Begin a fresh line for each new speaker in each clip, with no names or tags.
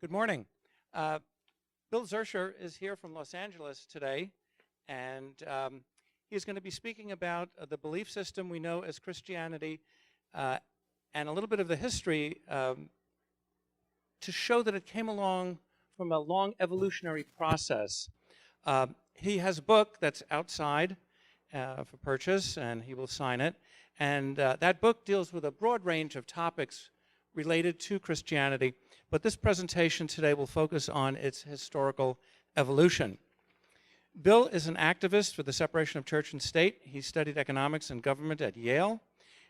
Good morning. Bill Zuersher is here from Los Angeles today, and he's going to be speaking about the belief system we know as Christianity and a little bit of the history to show that it came along from a long evolutionary process. He has a book that's outside for purchase, and he will sign it. And that book deals with a broad range of topics related to Christianity, but this presentation today will focus on its historical evolution. Bill is an activist for the separation of church and state. He studied economics and government at Yale,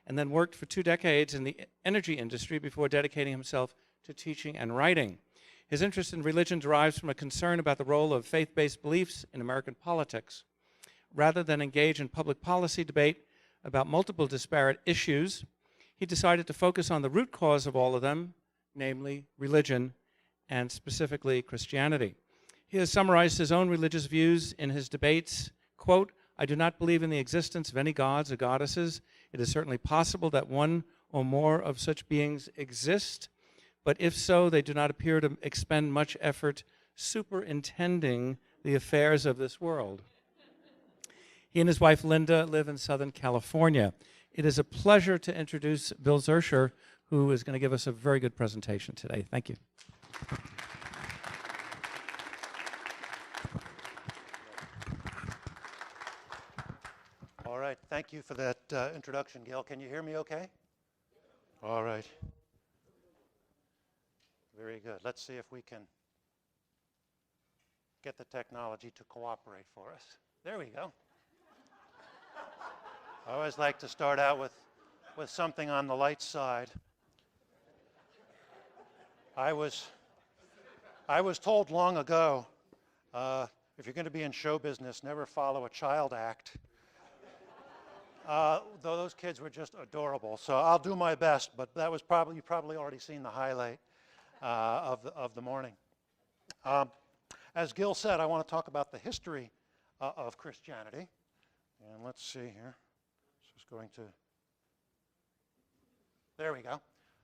and then worked for 2 decades in the energy industry before dedicating himself to teaching and writing. His interest in religion derives from a concern about the role of faith-based beliefs in American politics. Rather than engage in public policy debate about multiple disparate issues, he decided to focus on the root cause of all of them, namely religion, and specifically Christianity. He has summarized his own religious views in his debates, quote, "I do not believe in the existence of any gods or goddesses. It is certainly possible that one or more of such beings exist, but if so, they do not appear to expend much effort superintending the affairs of this world." He and his wife Linda live in Southern California. It is a pleasure to introduce Bill Zuersher, who is going to give us a very good presentation today. Thank you.
All right, thank you for that introduction, Gil. Can you hear me okay? All right. Very good. Let's see if we can get the technology to cooperate for us. There we go. I always like to start out with something on the light side. I was told long ago, if you're going to be in show business, never follow a child act. Though those kids were just adorable, so I'll do my best. But that was you've probably already seen the highlight of the morning. As Gil said, I want to talk about the history of Christianity, and let's see here. This is going to. There we go.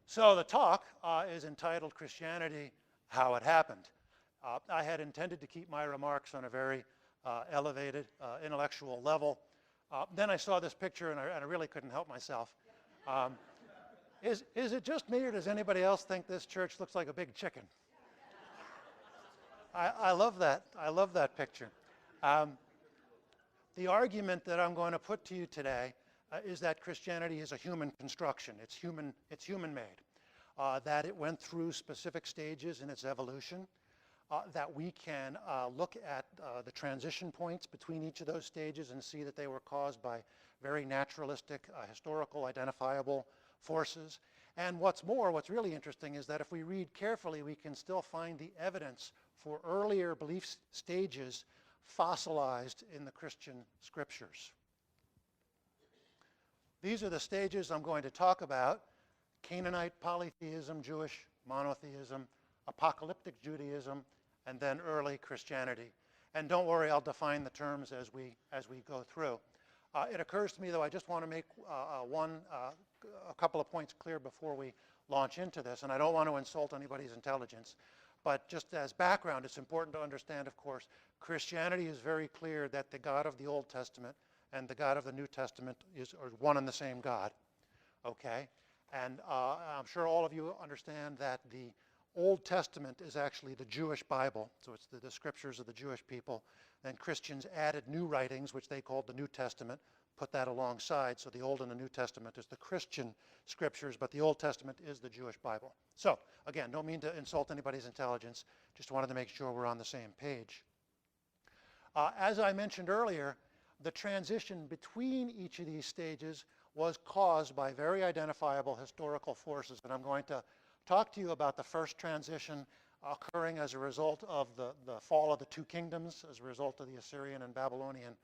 So the talk is entitled "Christianity: How It Happened." I had intended to keep my remarks on a very elevated intellectual level. Then I saw this picture and I really couldn't help myself. Is it just me, or does anybody else think this church looks like a big chicken? I love that. I love that picture. The argument that I'm going to put to you today is that Christianity is a human construction. It's human-made. That it went through specific stages in its evolution. That we can look at the transition points between each of those stages and see that they were caused by very naturalistic, historical, identifiable forces. And what's more, what's really interesting is that if we read carefully, we can still find the evidence for earlier belief stages fossilized in the Christian scriptures. These are the stages I'm going to talk about: Canaanite polytheism, Jewish monotheism, Apocalyptic Judaism, and then early Christianity. And don't worry, I'll define the terms as we go through. It occurs to me, though, I just want to make a couple of points clear before we launch into this, and I don't want to insult anybody's intelligence. But just as background, it's important to understand, of course, Christianity is very clear that the God of the Old Testament and the God of the New Testament are one and the same God. Okay? And I'm sure all of you understand that the Old Testament is actually the Jewish Bible, so it's the scriptures of the Jewish people. Then Christians added new writings, which they called the New Testament, put that alongside, so the Old and the New Testament is the Christian scriptures, but the Old Testament is the Jewish Bible. So, again, don't mean to insult anybody's intelligence, just wanted to make sure we're on the same page. As I mentioned earlier, the transition between each of these stages was caused by very identifiable historical forces, and I'm going to talk to you about the first transition occurring as a result of the fall of the 2 kingdoms, as a result of the Assyrian and Babylonian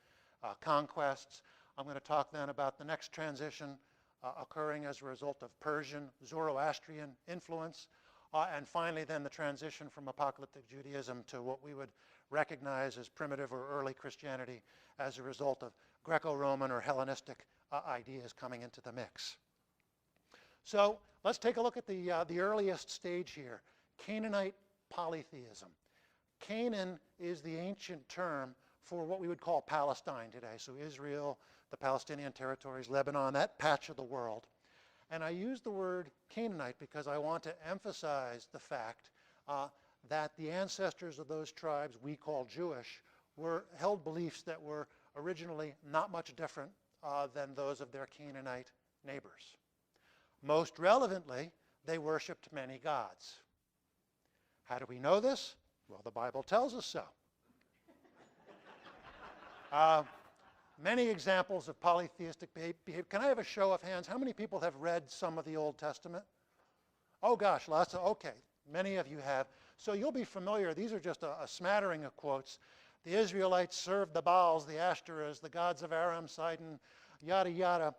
conquests. I'm going to talk then about the next transition occurring as a result of Persian, Zoroastrian influence, and finally then the transition from Apocalyptic Judaism to what we would recognize as primitive or early Christianity as a result of Greco-Roman or Hellenistic ideas coming into the mix. So let's take a look at the earliest stage here, Canaanite polytheism. Canaan is the ancient term for what we would call Palestine today. So Israel, the Palestinian territories, Lebanon, that patch of the world. And I use the word Canaanite because I want to emphasize the fact that the ancestors of those tribes we call Jewish held beliefs that were originally not much different than those of their Canaanite neighbors. Most relevantly, they worshipped many gods. How do we know this? Well, the Bible tells us so. Many examples of polytheistic behavior. Can I have a show of hands? How many people have read some of the Old Testament? Oh gosh, lots of, okay. Many of you have. So you'll be familiar. These are just a smattering of quotes. The Israelites served the Baals, the Ashtoreths, the gods of Aram, Sidon, yada, yada.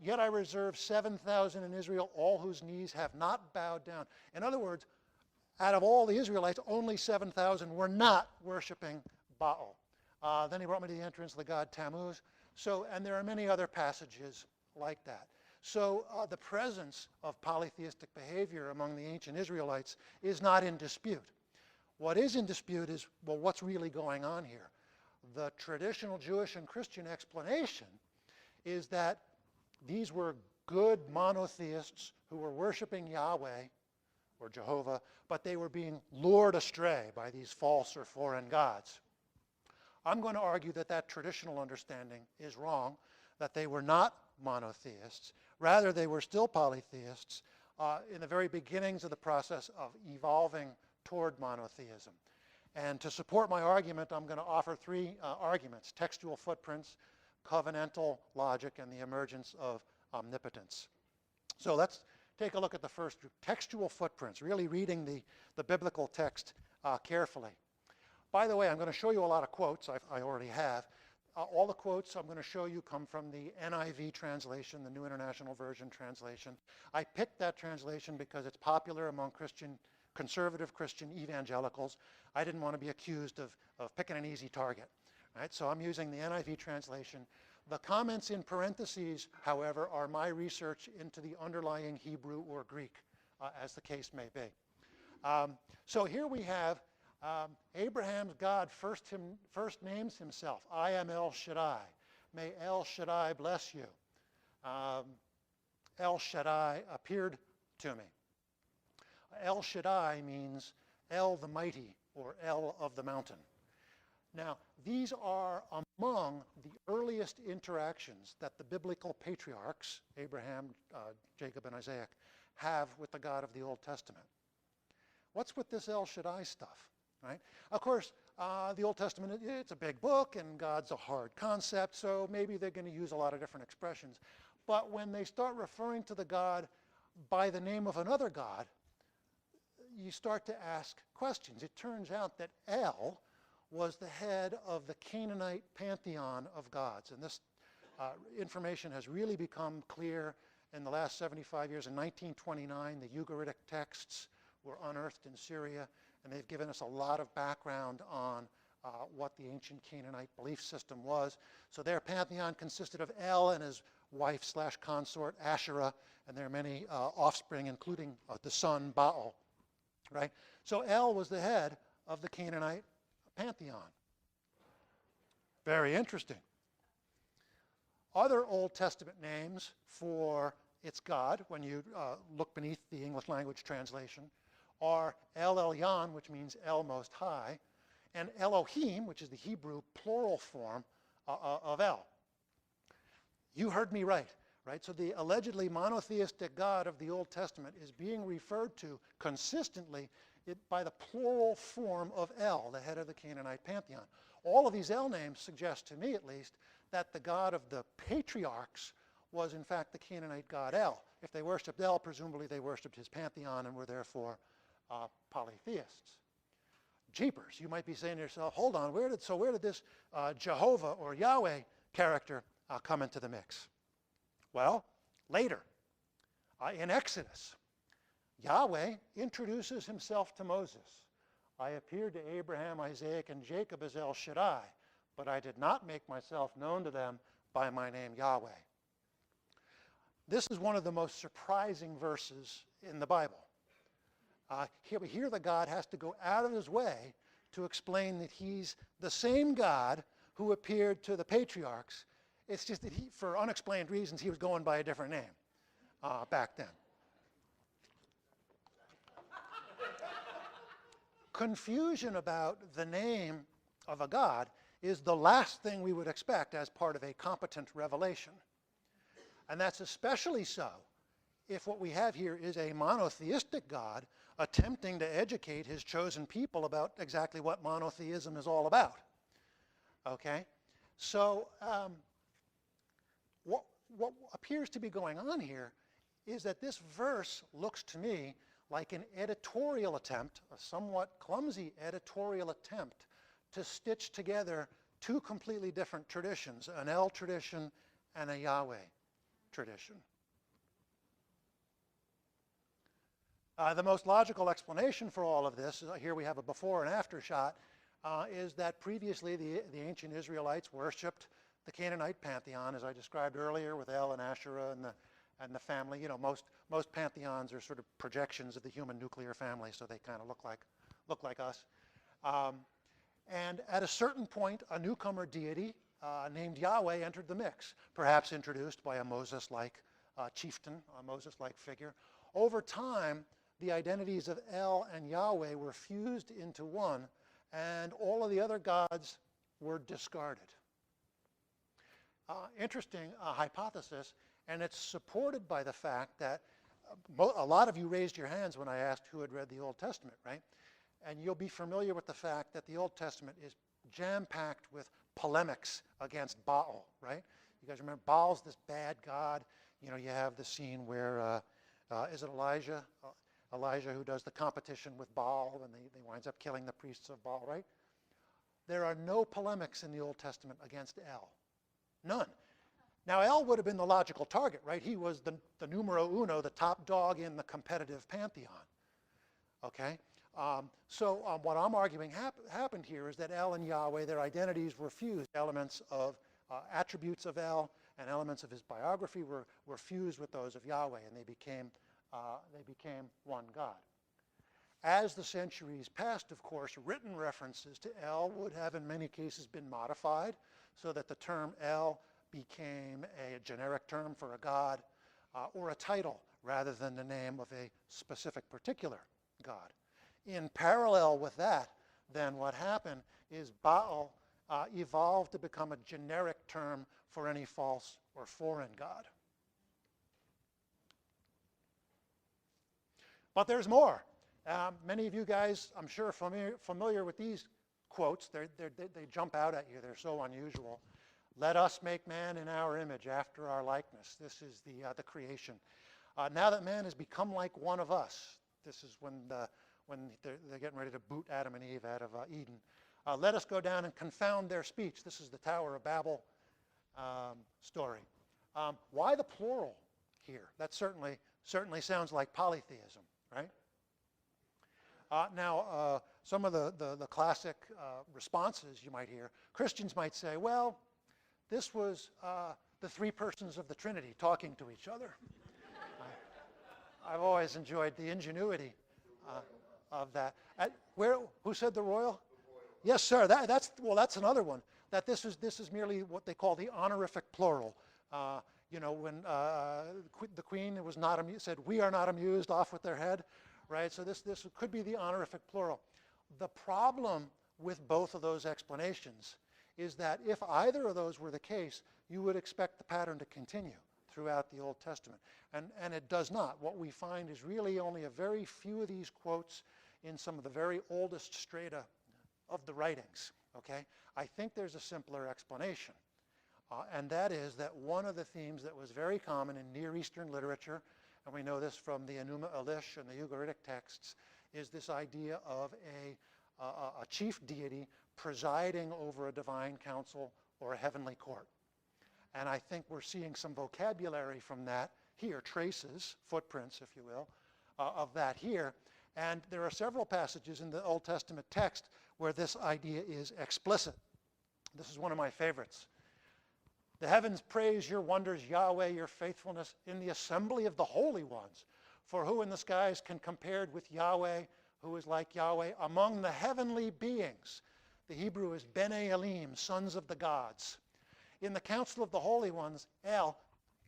Yet I reserve 7,000 in Israel, all whose knees have not bowed down. In other words, out of all the Israelites, only 7,000 were not worshiping Baal. Then he brought me to the entrance of the god Tammuz. And there are many other passages like that. So the presence of polytheistic behavior among the ancient Israelites is not in dispute. What is in dispute is, well, what's really going on here? The traditional Jewish and Christian explanation is that these were good monotheists who were worshiping Yahweh or Jehovah, but they were being lured astray by these false or foreign gods. I'm going to argue that that traditional understanding is wrong, that they were not monotheists. Rather, they were still polytheists in the very beginnings of the process of evolving toward monotheism. And to support my argument, I'm going to offer three arguments: textual footprints, covenantal logic, and the emergence of omnipotence. So let's take a look at the first group, textual footprints, really reading the biblical text carefully. By the way, I'm going to show you a lot of quotes. I already have. All the quotes I'm going to show you come from the NIV translation, the New International Version translation. I picked that translation because it's popular among conservative Christian evangelicals. I didn't want to be accused of picking an easy target. Right? So I'm using the NIV translation. The comments in parentheses, however, are my research into the underlying Hebrew or Greek, as the case may be. So here we have Abraham's God first names himself. I am El Shaddai. May El Shaddai bless you. El Shaddai appeared to me. El Shaddai means El the mighty, or El of the mountain. Now, these are among the earliest interactions that the biblical patriarchs, Abraham, Jacob, and Isaac, have with the God of the Old Testament. What's with this El Shaddai stuff? Right? Of course, the Old Testament, it's a big book, and God's a hard concept, so maybe they're going to use a lot of different expressions. But when they start referring to the God by the name of another God, you start to ask questions. It turns out that El was the head of the Canaanite pantheon of gods. And this information has really become clear in the last 75 years. In 1929, the Ugaritic texts were unearthed in Syria, and they've given us a lot of background on what the ancient Canaanite belief system was. So their pantheon consisted of El and his wife/consort Asherah, and there are many offspring, including the son Baal. Right? So El was the head of the Canaanite pantheon. Very interesting. Other Old Testament names for its God, when you look beneath the English language translation, are El Elyon, which means El Most High, and Elohim, which is the Hebrew plural form of El. You heard me right? So the allegedly monotheistic God of the Old Testament is being referred to consistently by the plural form of El, the head of the Canaanite pantheon. All of these El names suggest, to me at least, that the God of the patriarchs was in fact the Canaanite god El. If they worshipped El, presumably they worshipped his pantheon and were therefore polytheists. Jeepers, you might be saying to yourself, hold on, where did this Jehovah or Yahweh character come into the mix? Well, later, in Exodus, Yahweh introduces himself to Moses. I appeared to Abraham, Isaac, and Jacob as El Shaddai, but I did not make myself known to them by my name Yahweh. This is one of the most surprising verses in the Bible. Here the God has to go out of his way to explain that he's the same God who appeared to the patriarchs. It's just that for unexplained reasons, he was going by a different name back then. Confusion about the name of a God is the last thing we would expect as part of a competent revelation. And that's especially so if what we have here is a monotheistic God attempting to educate his chosen people about exactly what monotheism is all about. Okay? So what appears to be going on here is that this verse looks to me like an editorial attempt, a somewhat clumsy editorial attempt, to stitch together two completely different traditions, an El tradition and a Yahweh tradition. The most logical explanation for all of this, here we have a before and after shot, is that previously the ancient Israelites worshipped the Canaanite pantheon, as I described earlier, with El and Asherah and the family. You know, most pantheons are sort of projections of the human nuclear family, so they kind of look like us. And at a certain point, a newcomer deity named Yahweh entered the mix, perhaps introduced by a Moses-like chieftain, a Moses-like figure. Over time, the identities of El and Yahweh were fused into one, and all of the other gods were discarded. Interesting hypothesis, and it's supported by the fact that a lot of you raised your hands when I asked who had read the Old Testament, right? And you'll be familiar with the fact that the Old Testament is jam-packed with polemics against Baal, right? You guys remember Baal's this bad god. You know, you have the scene where, is it Elijah? Elijah who does the competition with Baal, and they winds up killing the priests of Baal, right? There are no polemics in the Old Testament against El. None. Now, El would have been the logical target, right? He was the numero uno, the top dog in the competitive pantheon, okay? So what I'm arguing happened here is that El and Yahweh, their identities were fused. Elements of attributes of El and elements of his biography were fused with those of Yahweh, and they became one God. As the centuries passed, of course, written references to El would have in many cases been modified so that the term El became a generic term for a god or a title rather than the name of a specific particular god. In parallel with that, then what happened is Baal evolved to become a generic term for any false or foreign god. But there's more. Many of you guys, I'm sure, familiar with these quotes. They jump out at you. They're so unusual. Let us make man in our image, after our likeness. This is the creation. Now that man has become like one of us, this is when they're getting ready to boot Adam and Eve out of Eden. Let us go down and confound their speech. This is the Tower of Babel story. Why the plural here? That certainly sounds like polytheism, right? Now, some of the classic responses you might hear, Christians might say, well, this was the three persons of the Trinity talking to each other. I've always enjoyed the ingenuity of that. Who said the royal? Yes, sir. That's another one. That this is merely what they call the honorific plural. You know, when the queen was not amused, said, "We are not amused," off with their head, right? So this could be the honorific plural. The problem with both of those explanations is that if either of those were the case, you would expect the pattern to continue throughout the Old Testament. And it does not. What we find is really only a very few of these quotes in some of the very oldest strata of the writings, okay? I think there's a simpler explanation, and that is that one of the themes that was very common in Near Eastern literature, and we know this from the Enuma Elish and the Ugaritic texts, is this idea of a chief deity presiding over a divine council or a heavenly court. And I think we're seeing some vocabulary from that here, traces, footprints, if you will, of that here. And there are several passages in the Old Testament text where this idea is explicit. This is one of my favorites. The heavens praise your wonders, Yahweh, your faithfulness in the assembly of the holy ones. For who in the skies can compare with Yahweh, who is like Yahweh among the heavenly beings? The Hebrew is Bene Elim, sons of the gods. In the council of the holy ones, El,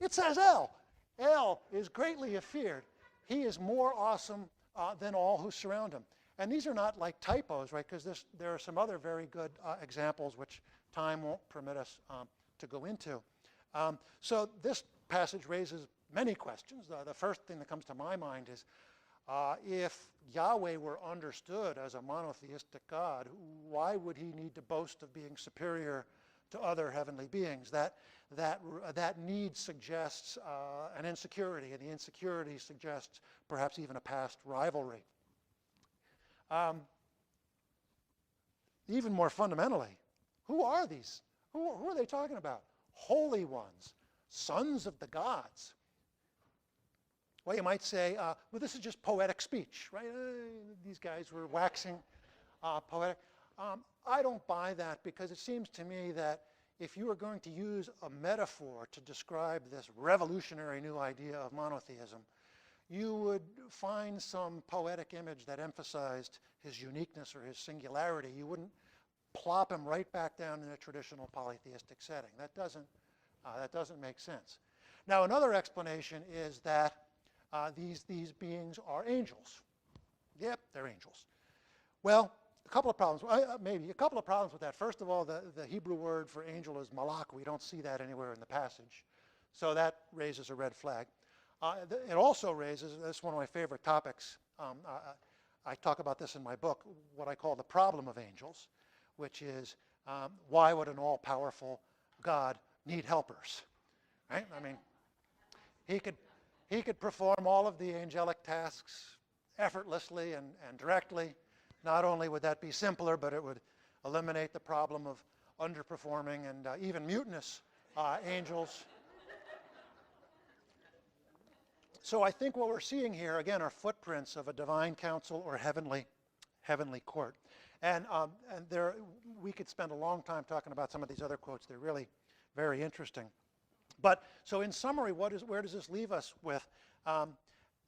it says El. El is greatly feared. He is more awesome than all who surround him. And these are not like typos, right? Because there are some other very good examples which time won't permit us to go into. So this passage raises many questions. The first thing that comes to my mind is if Yahweh were understood as a monotheistic God, why would he need to boast of being superior to other heavenly beings? That need suggests an insecurity, and the insecurity suggests perhaps even a past rivalry. Even more fundamentally, who are these? Who are they talking about? Holy ones, sons of the gods. Well, you might say, well, this is just poetic speech, right? These guys were waxing poetic. I don't buy that, because it seems to me that if you were going to use a metaphor to describe this revolutionary new idea of monotheism, you would find some poetic image that emphasized his uniqueness or his singularity. You wouldn't plop him right back down in a traditional polytheistic setting. That doesn't make sense. Now, another explanation is that these beings are angels. Yep, they're angels. Well, a couple of problems. Maybe a couple of problems with that. First of all, the Hebrew word for angel is malach. We don't see that anywhere in the passage. So that raises a red flag. It also raises, this is one of my favorite topics. I talk about this in my book, what I call the problem of angels, which is why would an all-powerful God need helpers? Right? I mean, he could perform all of the angelic tasks effortlessly and directly. Not only would that be simpler, but it would eliminate the problem of underperforming and even mutinous angels. So I think what we're seeing here, again, are footprints of a divine council or heavenly court. And we could spend a long time talking about some of these other quotes. They're really very interesting. But so in summary, where does this leave us with?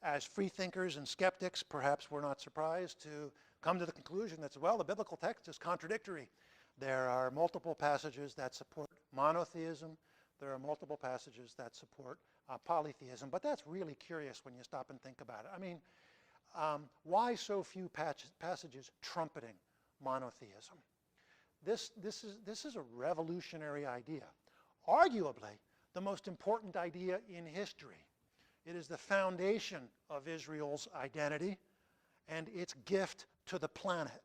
As free thinkers and skeptics, perhaps we're not surprised to come to the conclusion that, well, the biblical text is contradictory. There are multiple passages that support monotheism. There are multiple passages that support polytheism. But that's really curious when you stop and think about it. I mean, why so few passages trumpeting monotheism? This is a revolutionary idea. Arguably, the most important idea in history. It is the foundation of Israel's identity and its gift to the planet.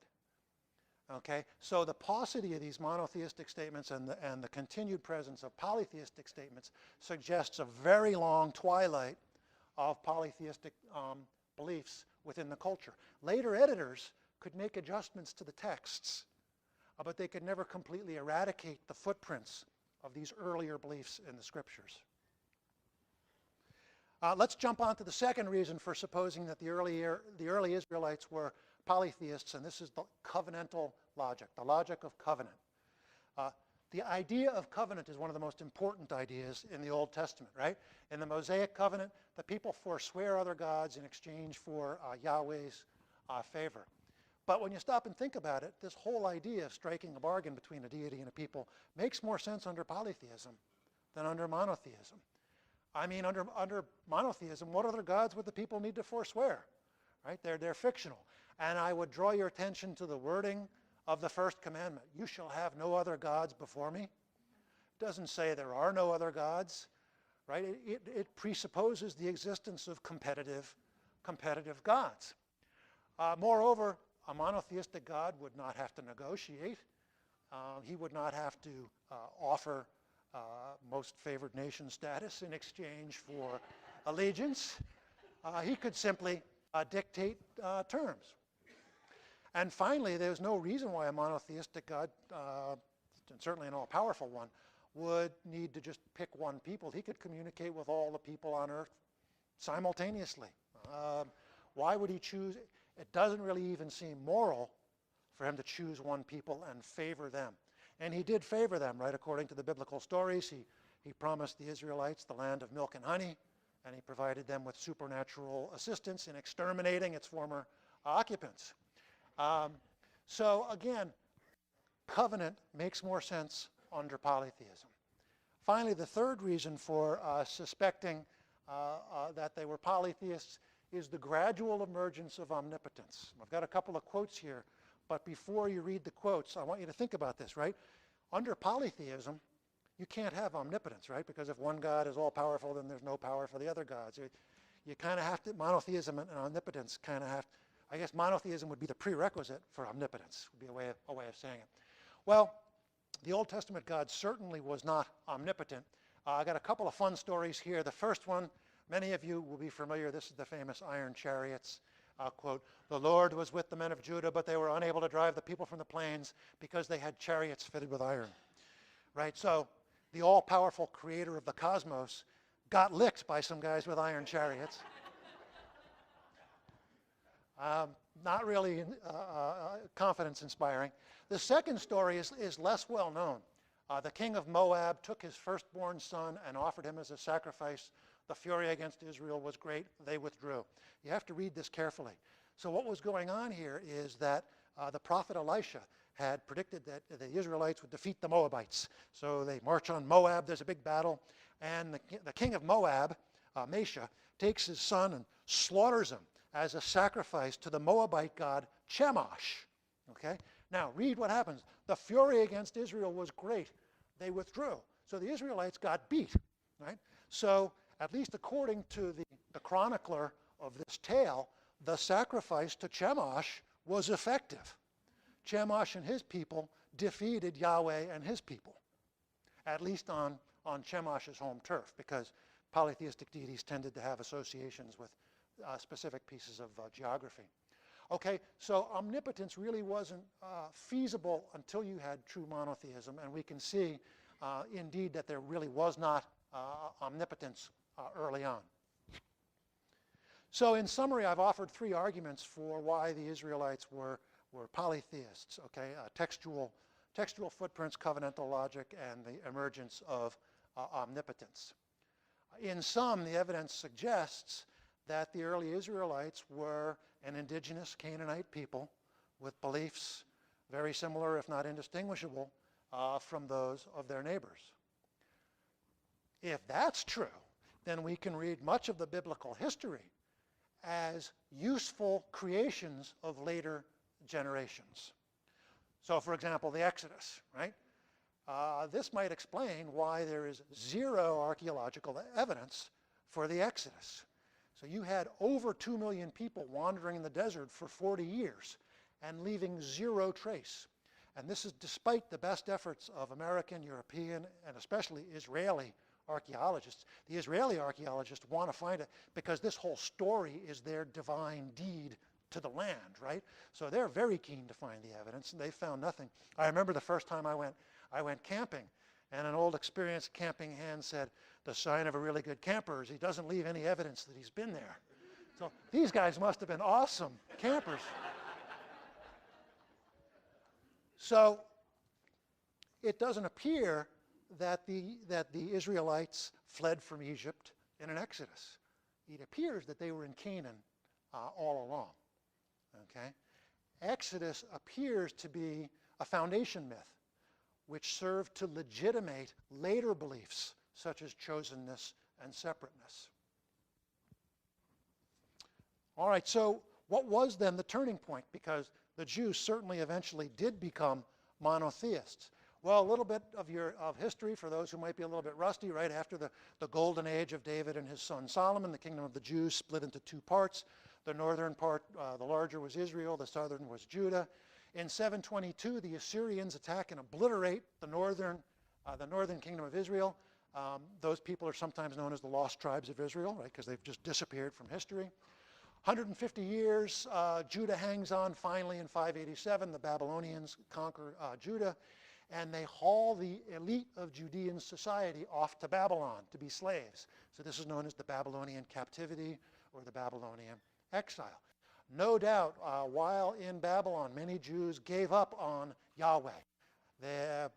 Okay, so the paucity of these monotheistic statements and the continued presence of polytheistic statements suggests a very long twilight of polytheistic beliefs within the culture. Later editors could make adjustments to the texts, but they could never completely eradicate the footprints of these earlier beliefs in the scriptures. Let's jump on to the second reason for supposing that the early Israelites were polytheists, and this is the covenantal logic, the logic of covenant. The idea of covenant is one of the most important ideas in the Old Testament, right? In the Mosaic covenant, the people forswear other gods in exchange for Yahweh's favor. But when you stop and think about it, this whole idea of striking a bargain between a deity and a people makes more sense under polytheism than under monotheism. I mean, under monotheism, what other gods would the people need to forswear? Right? They're fictional. And I would draw your attention to the wording of the first commandment. You shall have no other gods before me. It doesn't say there are no other gods. Right? It presupposes the existence of competitive gods. Moreover, a monotheistic God would not have to negotiate. He would not have to offer most favored nation status in exchange for allegiance. He could simply dictate terms. And finally, there's no reason why a monotheistic God, and certainly an all-powerful one, would need to just pick one people. He could communicate with all the people on earth simultaneously. Why would he choose? It doesn't really even seem moral for him to choose one people and favor them. And he did favor them, right? According to the biblical stories, he promised the Israelites the land of milk and honey. and he provided them with supernatural assistance in exterminating its former occupants. So again, covenant makes more sense under polytheism. Finally, the third reason for suspecting that they were polytheists is the gradual emergence of omnipotence. I've got a couple of quotes here, but before you read the quotes, I want you to think about this, right? Under polytheism, you can't have omnipotence, right? Because if one God is all-powerful, then there's no power for the other gods. You kind of have to, monotheism and omnipotence kind of have, I guess monotheism would be the prerequisite for omnipotence, would be a way of saying it. Well, the Old Testament God certainly was not omnipotent. I got a couple of fun stories here. The first one, many of you will be familiar. This is the famous iron chariots. Quote, "The Lord was with the men of Judah, but they were unable to drive the people from the plains because they had chariots fitted with iron." Right? So the all-powerful creator of the cosmos got licked by some guys with iron chariots. Not really confidence-inspiring. The second story is less well known. The king of Moab took his firstborn son and offered him as a sacrifice. The fury against Israel was great. They withdrew. You have to read this carefully. So what was going on here is that the prophet Elisha had predicted that the Israelites would defeat the Moabites. So they march on Moab. There's a big battle. And the king of Moab, Mesha, takes his son and slaughters him as a sacrifice to the Moabite god Chemosh. Okay? Now, read what happens. The fury against Israel was great. They withdrew. So the Israelites got beat. Right? So, at least according to the chronicler of this tale, the sacrifice to Chemosh was effective. Chemosh and his people defeated Yahweh and his people, at least on Chemosh's home turf, because polytheistic deities tended to have associations with specific pieces of geography. Okay, so omnipotence really wasn't feasible until you had true monotheism, and we can see indeed that there really was not omnipotence early on. So in summary, I've offered three arguments for why the Israelites were polytheists, okay? Textual footprints, covenantal logic, and the emergence of omnipotence. In sum, the evidence suggests that the early Israelites were an indigenous Canaanite people with beliefs very similar, if not indistinguishable, from those of their neighbors. If that's true, then we can read much of the biblical history as useful creations of later generations. So, for example, the Exodus, right? This might explain why there is zero archaeological evidence for the Exodus. So you had over 2 million people wandering in the desert for 40 years and leaving zero trace. And this is despite the best efforts of American, European, and especially Israeli archaeologists. The Israeli archaeologists want to find it because this whole story is their divine deed to the land, right? So they're very keen to find the evidence, and they found nothing. I remember the first time I went camping, and an old experienced camping hand said, "The sign of a really good camper is he doesn't leave any evidence that he's been there." So these guys must have been awesome campers. So it doesn't appear that the Israelites fled from Egypt in an exodus. It appears that they were in Canaan all along. Okay? Exodus appears to be a foundation myth which served to legitimate later beliefs such as chosenness and separateness. All right, so what was then the turning point? Because the Jews certainly eventually did become monotheists. Well, a little bit of history for those who might be a little bit rusty. Right after the golden age of David and his son Solomon, the kingdom of the Jews split into two parts. The northern part, the larger, was Israel. The southern was Judah. In 722, the Assyrians attack and obliterate the northern kingdom of Israel. Those people are sometimes known as the lost tribes of Israel, right? Because they've just disappeared from history. 150 years, Judah hangs on. Finally, in 587, the Babylonians conquer Judah, and they haul the elite of Judean society off to Babylon to be slaves. So this is known as the Babylonian captivity or the Babylonian exile. No doubt, while in Babylon, many Jews gave up on Yahweh,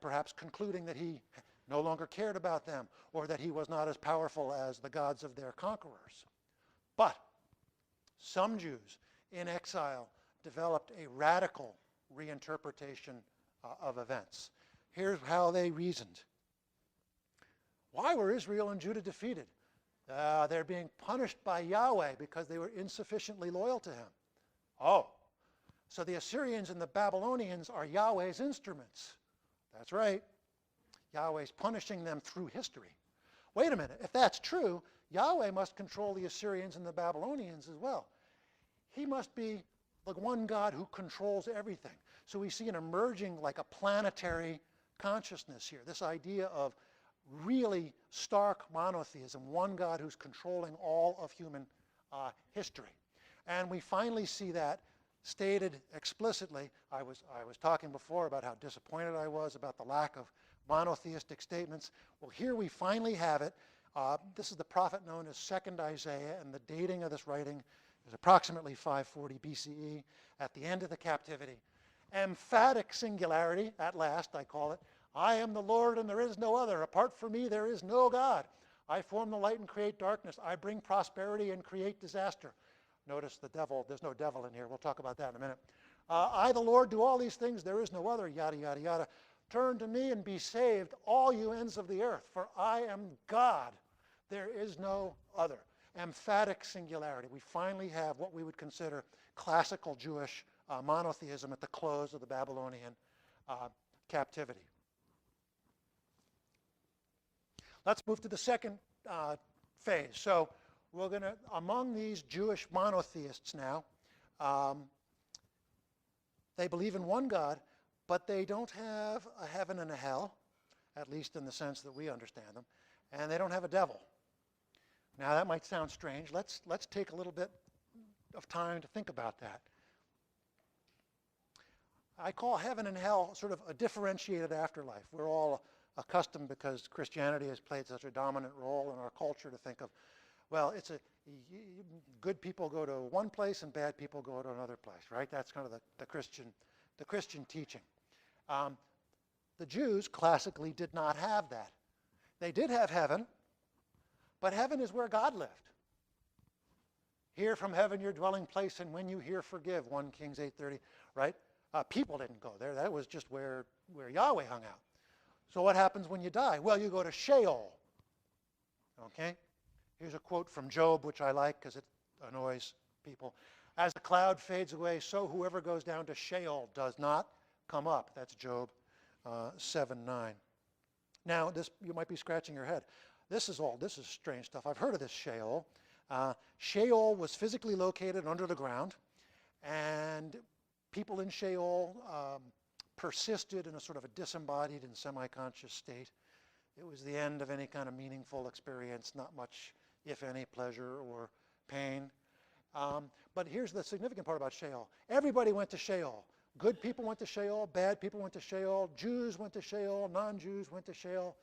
perhaps concluding that he no longer cared about them, or that he was not as powerful as the gods of their conquerors. But some Jews in exile developed a radical reinterpretation of events. Here's how they reasoned. Why were Israel and Judah defeated? They're being punished by Yahweh because they were insufficiently loyal to him. Oh, so the Assyrians and the Babylonians are Yahweh's instruments. That's right. Yahweh's punishing them through history. Wait a minute. If that's true, Yahweh must control the Assyrians and the Babylonians as well. He must be the one God who controls everything. So we see an emerging, like a planetary consciousness here. This idea of really stark monotheism, one God who's controlling all of human history. And we finally see that stated explicitly. I was talking before about how disappointed I was about the lack of monotheistic statements. Well, here we finally have it. This is the prophet known as 2nd Isaiah, and the dating of this writing is approximately 540 BCE, at the end of the captivity. Emphatic singularity, at last, I call it. I am the Lord and there is no other. Apart from me, there is no God. I form the light and create darkness. I bring prosperity and create disaster. Notice the devil, there's no devil in here. We'll talk about that in a minute. I, the Lord, do all these things. There is no other, yada, yada, yada. Turn to me and be saved, all you ends of the earth, for I am God. There is no other. Emphatic singularity. We finally have what we would consider classical Jewish monotheism at the close of the Babylonian captivity. Let's move to the second phase. So we're going to, among these Jewish monotheists now, they believe in one God, but they don't have a heaven and a hell, at least in the sense that we understand them, and they don't have a devil. Now that might sound strange. Let's take a little bit of time to think about that. I call heaven and hell sort of a differentiated afterlife. We're all accustomed, because Christianity has played such a dominant role in our culture, to think of, well, good people go to one place and bad people go to another place, right? That's kind of the Christian teaching. The Jews classically did not have that. They did have heaven, but heaven is where God lived. Hear from heaven your dwelling place, and when you hear, forgive, 1 Kings 8:30, right? People didn't go there. That was just where Yahweh hung out. So what happens when you die? Well, you go to Sheol. Okay? Here's a quote from Job, which I like because it annoys people. As the cloud fades away, so whoever goes down to Sheol does not come up. That's Job 7:9. Now, you might be scratching your head. This is strange stuff. I've heard of this Sheol. Sheol was physically located under the ground, and people in Sheol persisted in a sort of a disembodied and semi-conscious state. It was the end of any kind of meaningful experience, not much, if any, pleasure or pain. But here's the significant part about Sheol. Everybody went to Sheol. Good people went to Sheol, bad people went to Sheol, Jews went to Sheol, non-Jews went to Sheol.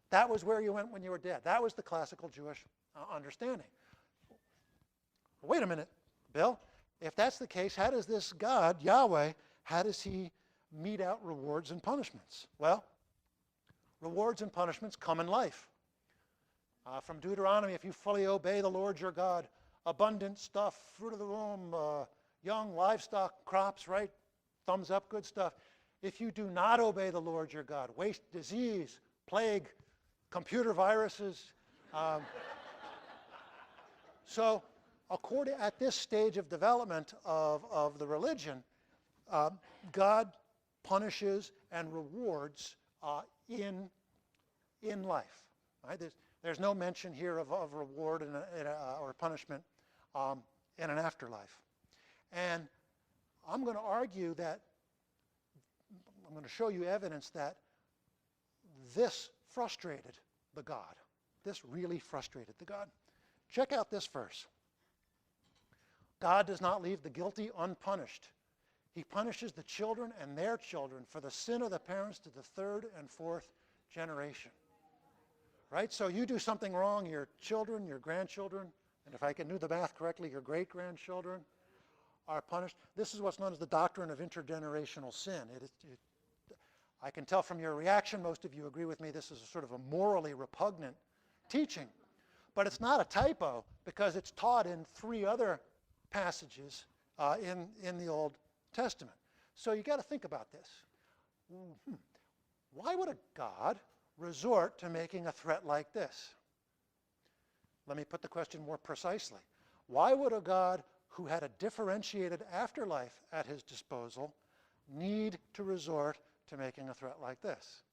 That was where you went when you were dead. That was the classical Jewish understanding. Wait a minute, Bill. If that's the case, how does this God, Yahweh, how does he mete out rewards and punishments? Well, rewards and punishments come in life. From Deuteronomy, if you fully obey the Lord your God, abundant stuff, fruit of the womb, young livestock, crops, right? Thumbs up, good stuff. If you do not obey the Lord your God, waste, disease, plague, computer viruses. So at this stage of development of the religion, God punishes and rewards in life. Right? There's no mention here of reward or punishment in an afterlife. And I'm going to argue that, I'm going to show you evidence that this frustrated the God. This really frustrated the God. Check out this verse. God does not leave the guilty unpunished. He punishes the children and their children for the sin of the parents to the third and fourth generation. Right? So you do something wrong, your children, your grandchildren, and if I can do the math correctly, your great-grandchildren are punished. This is what's known as the doctrine of intergenerational sin. I can tell from your reaction, most of you agree with me, this is a sort of a morally repugnant teaching. But it's not a typo because it's taught in 3 other passages in the Old Testament. So you got to think about this. Why would a God resort to making a threat like this? Let me put the question more precisely. Why would a God who had a differentiated afterlife at his disposal need to resort to making a threat like this?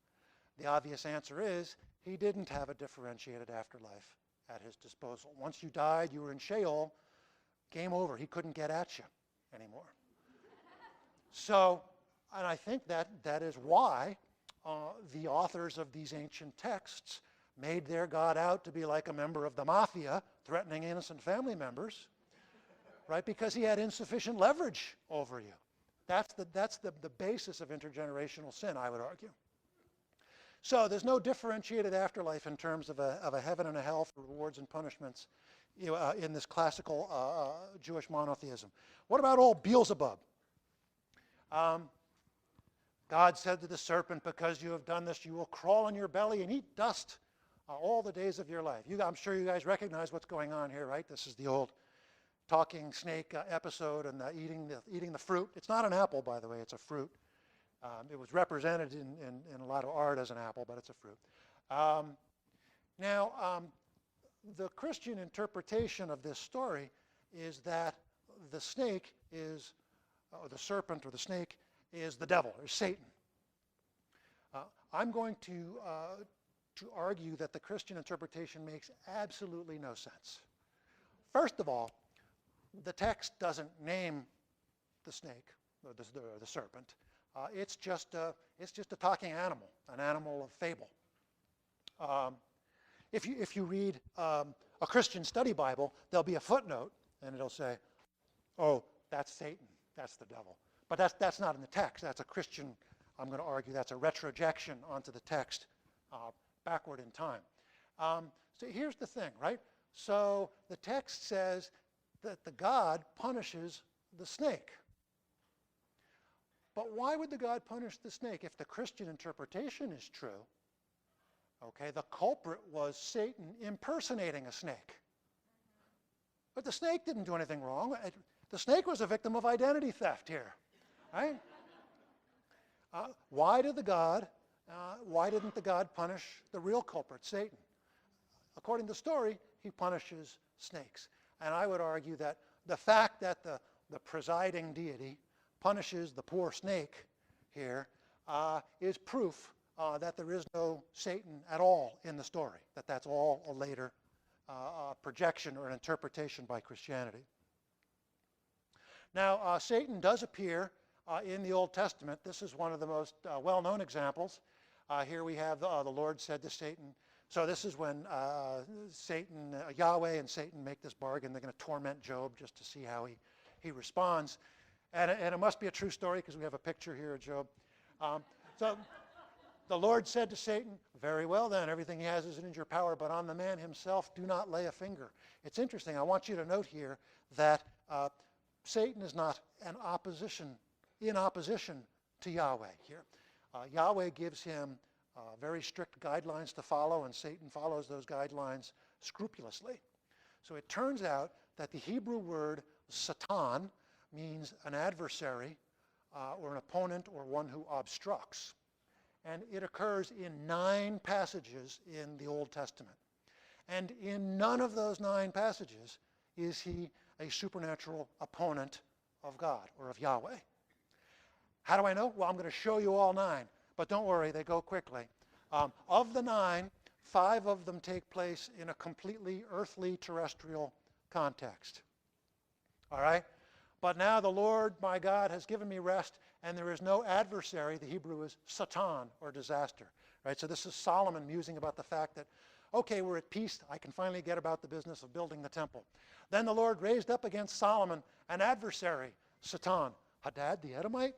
The obvious answer is he didn't have a differentiated afterlife at his disposal. Once you died, you were in Sheol, game over. He couldn't get at you anymore. So, and I think that is why the authors of these ancient texts made their God out to be like a member of the mafia threatening innocent family members, right? Because he had insufficient leverage over you. That's the basis of intergenerational sin, I would argue. So there's no differentiated afterlife in terms of a heaven and a hell for rewards and punishments in this classical Jewish monotheism. What about old Beelzebub? God said to the serpent, because you have done this, you will crawl on your belly and eat dust all the days of your life. I'm sure you guys recognize what's going on here, right? This is the old talking snake episode and eating the fruit. It's not an apple, by the way, it's a fruit. It was represented in a lot of art as an apple, but it's a fruit. The Christian interpretation of this story is that the snake is, or the serpent or the snake is the devil, or Satan. I'm going to argue that the Christian interpretation makes absolutely no sense. First of all, the text doesn't name the snake or the serpent. It's just a talking animal, an animal of fable. If you read a Christian study Bible, there'll be a footnote, and it'll say, "Oh, that's Satan, that's the devil." But that's not in the text. That's a Christian. I'm going to argue that's a retrojection onto the text, backward in time. So here's the thing, right? So the text says that the God punishes the snake. But why would the God punish the snake? If the Christian interpretation is true, okay, the culprit was Satan impersonating a snake. But the snake didn't do anything wrong. The snake was a victim of identity theft here, right? Why didn't the God punish the real culprit, Satan? According to the story, he punishes snakes. And I would argue that the fact that the presiding deity punishes the poor snake here is proof that there is no Satan at all in the story, that that's all a later projection or an interpretation by Christianity. Now, Satan does appear in the Old Testament. This is one of the most well-known examples. Here we have the Lord said to Satan. So this is when Yahweh and Satan make this bargain. They're going to torment Job just to see how he responds. And it must be a true story because we have a picture here of Job. So the Lord said to Satan, "Very well then, everything he has is in your power, but on the man himself do not lay a finger." It's interesting. I want you to note here that Satan is not in opposition to Yahweh here. Yahweh gives him very strict guidelines to follow, and Satan follows those guidelines scrupulously. So it turns out that the Hebrew word Satan means an adversary or an opponent or one who obstructs. And it occurs in 9 passages in the Old Testament. And in none of those 9 passages is he a supernatural opponent of God or of Yahweh. How do I know? Well, I'm going to show you all 9. But don't worry, they go quickly. Of the 9, 5 of them take place in a completely earthly, terrestrial context. All right? But now the Lord my God has given me rest, and there is no adversary. The Hebrew is Satan, or disaster. Right? So this is Solomon musing about the fact that, okay, we're at peace. I can finally get about the business of building the temple. Then the Lord raised up against Solomon an adversary, Satan, Hadad the Edomite.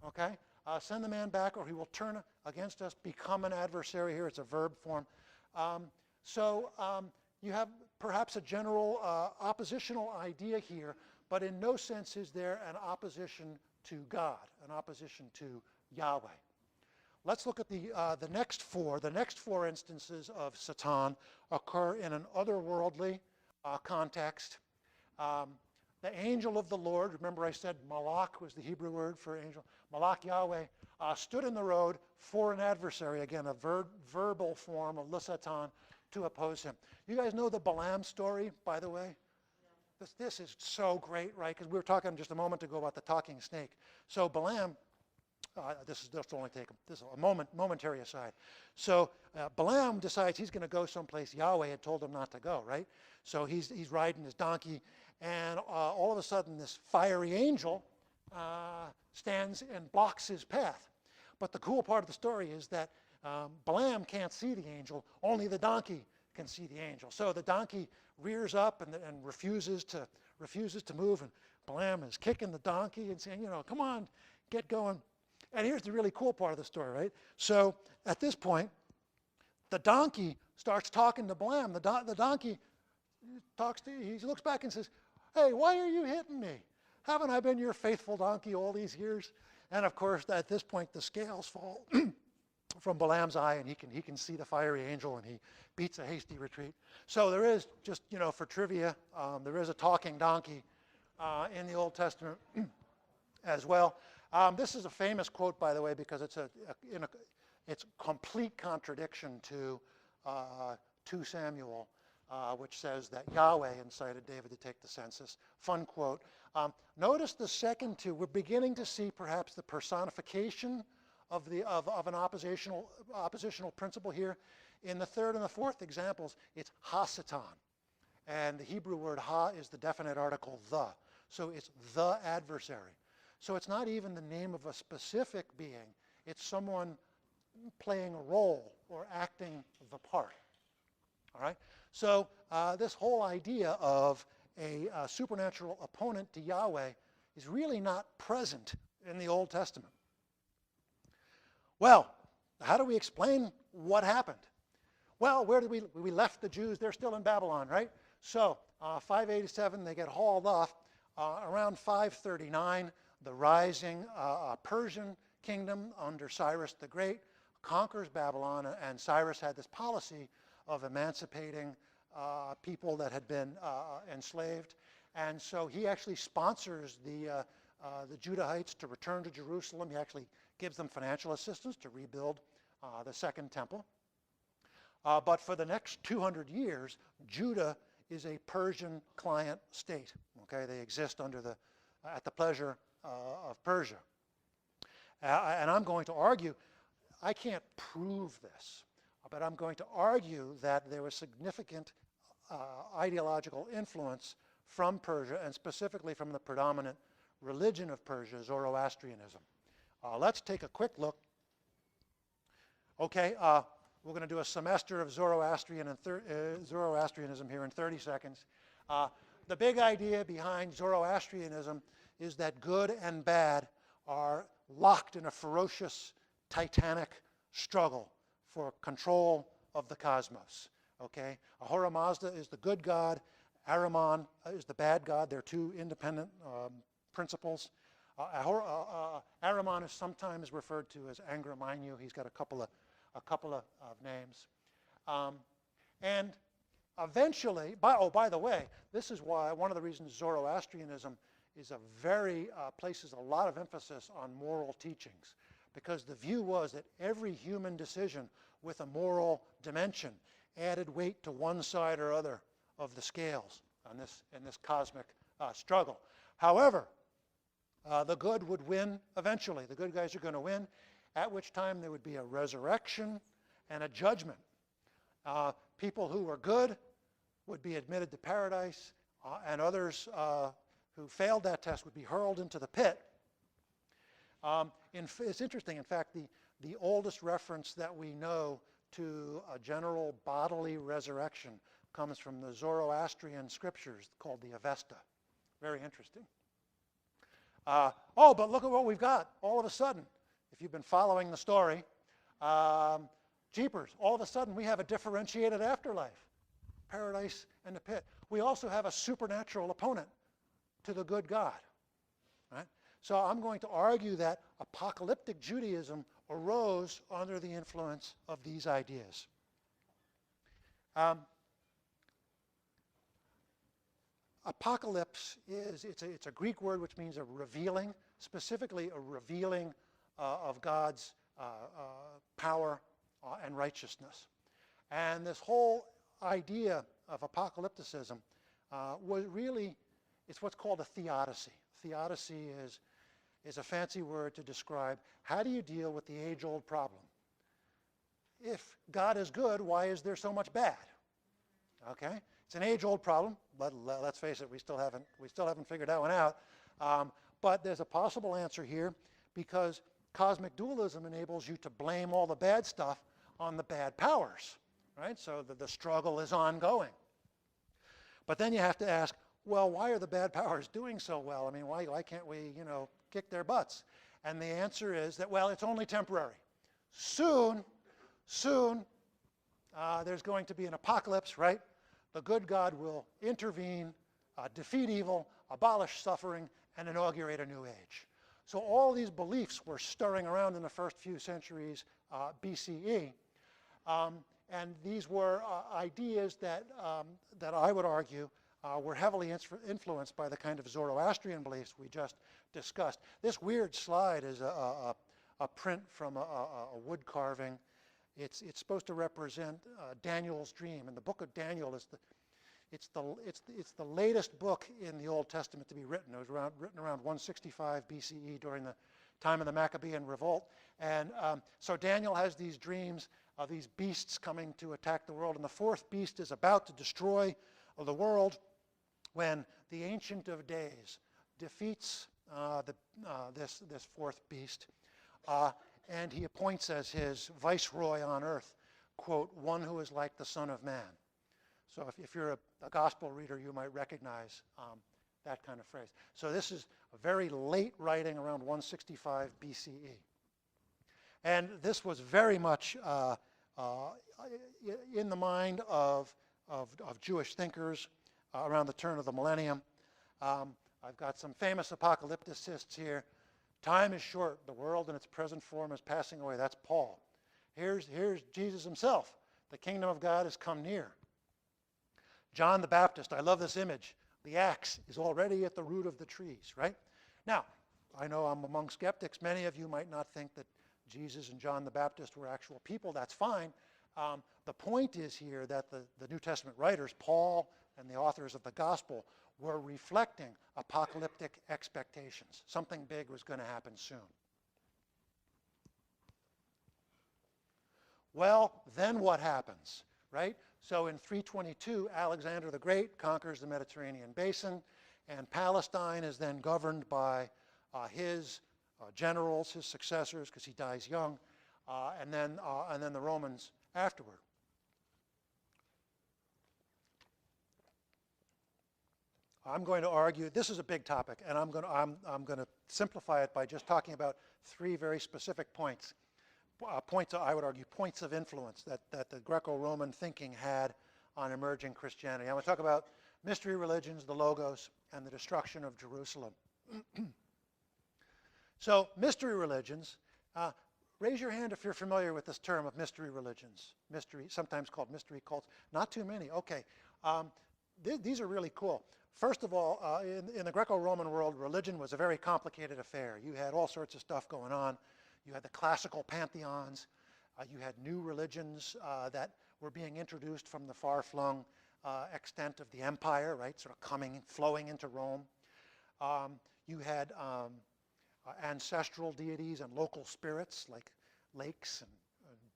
Okay? Send the man back, or he will turn against us, become an adversary. Here it's a verb form. You have perhaps a general oppositional idea here, but in no sense is there an opposition to God, an opposition to Yahweh. let's look at the next four. The next four instances of Satan occur in an otherworldly context. The angel of the Lord, remember I said malach was the Hebrew word for angel. Malach Yahweh stood in the road for an adversary, again, a verbal form of l'Satan, to oppose him. You guys know the Balaam story, by the way? This is so great, right? Because we were talking just a moment ago about the talking snake. So Balaam, this is just only take this is a momentary aside. So Balaam decides he's going to go someplace Yahweh had told him not to go, right? So he's riding his donkey, and all of a sudden this fiery angel stands and blocks his path. But the cool part of the story is that Balaam can't see the angel, only the donkey can see the angel. So the donkey rears up and refuses to move, and Balaam is kicking the donkey and saying, come on, get going. And here's the really cool part of the story, right? So at this point, the donkey starts talking to Balaam. The donkey he looks back and says, hey, why are you hitting me? Haven't I been your faithful donkey all these years? And of course, at this point, the scales fall from Balaam's eye, and he can see the fiery angel, and he beats a hasty retreat. So there is, just for trivia, there is a talking donkey in the Old Testament as well. This is a famous quote, by the way, because it's it's complete contradiction to 2 Samuel, which says that Yahweh incited David to take the census. Fun quote. Notice the second two. We're beginning to see perhaps the personification of an oppositional principle here. In the third and the fourth examples, it's ha-satan. And the Hebrew word ha is the definite article the. So it's the adversary. So it's not even the name of a specific being. It's someone playing a role or acting the part. All right? So this whole idea of a supernatural opponent to Yahweh is really not present in the Old Testament. Well, how do we explain what happened? Well, where did we left the Jews? They're still in Babylon, right? So 587, they get hauled off. Around 539, the rising Persian kingdom under Cyrus the Great conquers Babylon, and Cyrus had this policy of emancipating people that had been enslaved. And so he actually sponsors the Judahites to return to Jerusalem. He actually gives them financial assistance to rebuild the Second Temple. But for the next 200 years, Judah is a Persian client state. Okay, they exist at the pleasure of Persia. And I'm going to argue, I can't prove this, but I'm going to argue that there was significant ideological influence from Persia, and specifically from the predominant religion of Persia, Zoroastrianism. Let's take a quick look. Okay, we're going to do a semester of Zoroastrianism here in 30 seconds. The big idea behind Zoroastrianism is that good and bad are locked in a ferocious, titanic struggle for control of the cosmos. Okay, Ahura Mazda is the good god, Ahriman is the bad god. They're two independent principles. Ahriman is sometimes referred to as Angra Mainyu. He's got a couple of names. And eventually, by the way, this is why one of the reasons Zoroastrianism is places a lot of emphasis on moral teachings, because the view was that every human decision with a moral dimension added weight to one side or other of the scales in this cosmic struggle. However, the good would win eventually. The good guys are going to win, at which time there would be a resurrection and a judgment. People who were good would be admitted to paradise, and others who failed that test would be hurled into the pit. It's interesting, in fact, the oldest reference that we know to a general bodily resurrection comes from the Zoroastrian scriptures called the Avesta. Very interesting. But look at what we've got. All of a sudden, if you've been following the story, jeepers, all of a sudden we have a differentiated afterlife, paradise and the pit. We also have a supernatural opponent to the good God. Right? So I'm going to argue that apocalyptic Judaism arose under the influence of these ideas. Apocalypse it's a Greek word which means a revealing, specifically a revealing of God's power and righteousness. And this whole idea of apocalypticism was really, it's what's called a theodicy. Theodicy is a fancy word to describe how do you deal with the age-old problem. If God is good, why is there so much bad? Okay, it's an age-old problem, but let's face it, we still haven't figured that one out. But there's a possible answer here, because cosmic dualism enables you to blame all the bad stuff on the bad powers, right? So the struggle is ongoing. But then you have to ask, well, why are the bad powers doing so well? I mean, why can't we, kick their butts? And the answer is that, well, it's only temporary. Soon, there's going to be an apocalypse, right? The good God will intervene, defeat evil, abolish suffering, and inaugurate a new age. So all these beliefs were stirring around in the first few centuries BCE. And these were ideas that I would argue were heavily influenced by the kind of Zoroastrian beliefs we just discussed. This weird slide is a print from a wood carving. It's supposed to represent Daniel's dream, and the book of Daniel is the latest book in the Old Testament to be written. It was written around 165 BCE during the time of the Maccabean revolt, and so Daniel has these dreams of these beasts coming to attack the world, and the fourth beast is about to destroy the world when the Ancient of Days defeats this fourth beast. And he appoints as his viceroy on earth, quote, one who is like the Son of Man. So if you're a gospel reader, you might recognize that kind of phrase. So this is a very late writing, around 165 BCE. And this was very much in the mind of Jewish thinkers around the turn of the millennium. I've got some famous apocalypticists here. Time is short. The world in its present form is passing away. That's Paul. Here's Jesus himself. The kingdom of God has come near. John the Baptist, I love this image. The axe is already at the root of the trees, right? Now, I know I'm among skeptics. Many of you might not think that Jesus and John the Baptist were actual people. That's fine. The point is here that the New Testament writers, Paul and the authors of the gospel, were reflecting apocalyptic expectations. Something big was going to happen soon. Well, then what happens, right? So in 322, Alexander the Great conquers the Mediterranean basin, and Palestine is then governed by his generals, his successors, because he dies young, and then the Romans afterward. I'm going to argue, this is a big topic, and I'm going to simplify it by just talking about three very specific points. I would argue, points of influence that the Greco-Roman thinking had on emerging Christianity. I'm going to talk about mystery religions, the Logos, and the destruction of Jerusalem. So, mystery religions, raise your hand if you're familiar with this term of mystery religions, sometimes called mystery cults. Not too many. Okay. These are really cool. First of all, in the Greco-Roman world, religion was a very complicated affair. You had all sorts of stuff going on. You had the classical pantheons. You had new religions that were being introduced from the far-flung extent of the empire, right, sort of flowing into Rome. You had ancestral deities and local spirits, like lakes and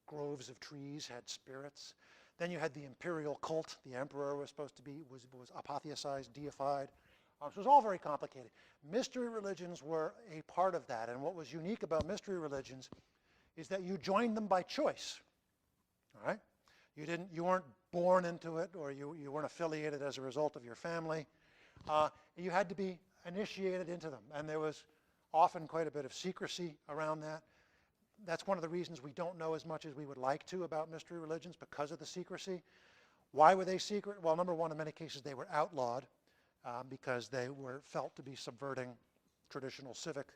groves of trees had spirits. Then you had the imperial cult. The emperor was supposed to be, was apotheosized, deified. So it was all very complicated. Mystery religions were a part of that, and what was unique about mystery religions is that you joined them by choice, all right? You weren't born into it, or you weren't affiliated as a result of your family. You had to be initiated into them, and there was often quite a bit of secrecy around that. That's one of the reasons we don't know as much as we would like to about mystery religions, because of the secrecy. Why were they secret? Well, number one, in many cases they were outlawed because they were felt to be subverting traditional civic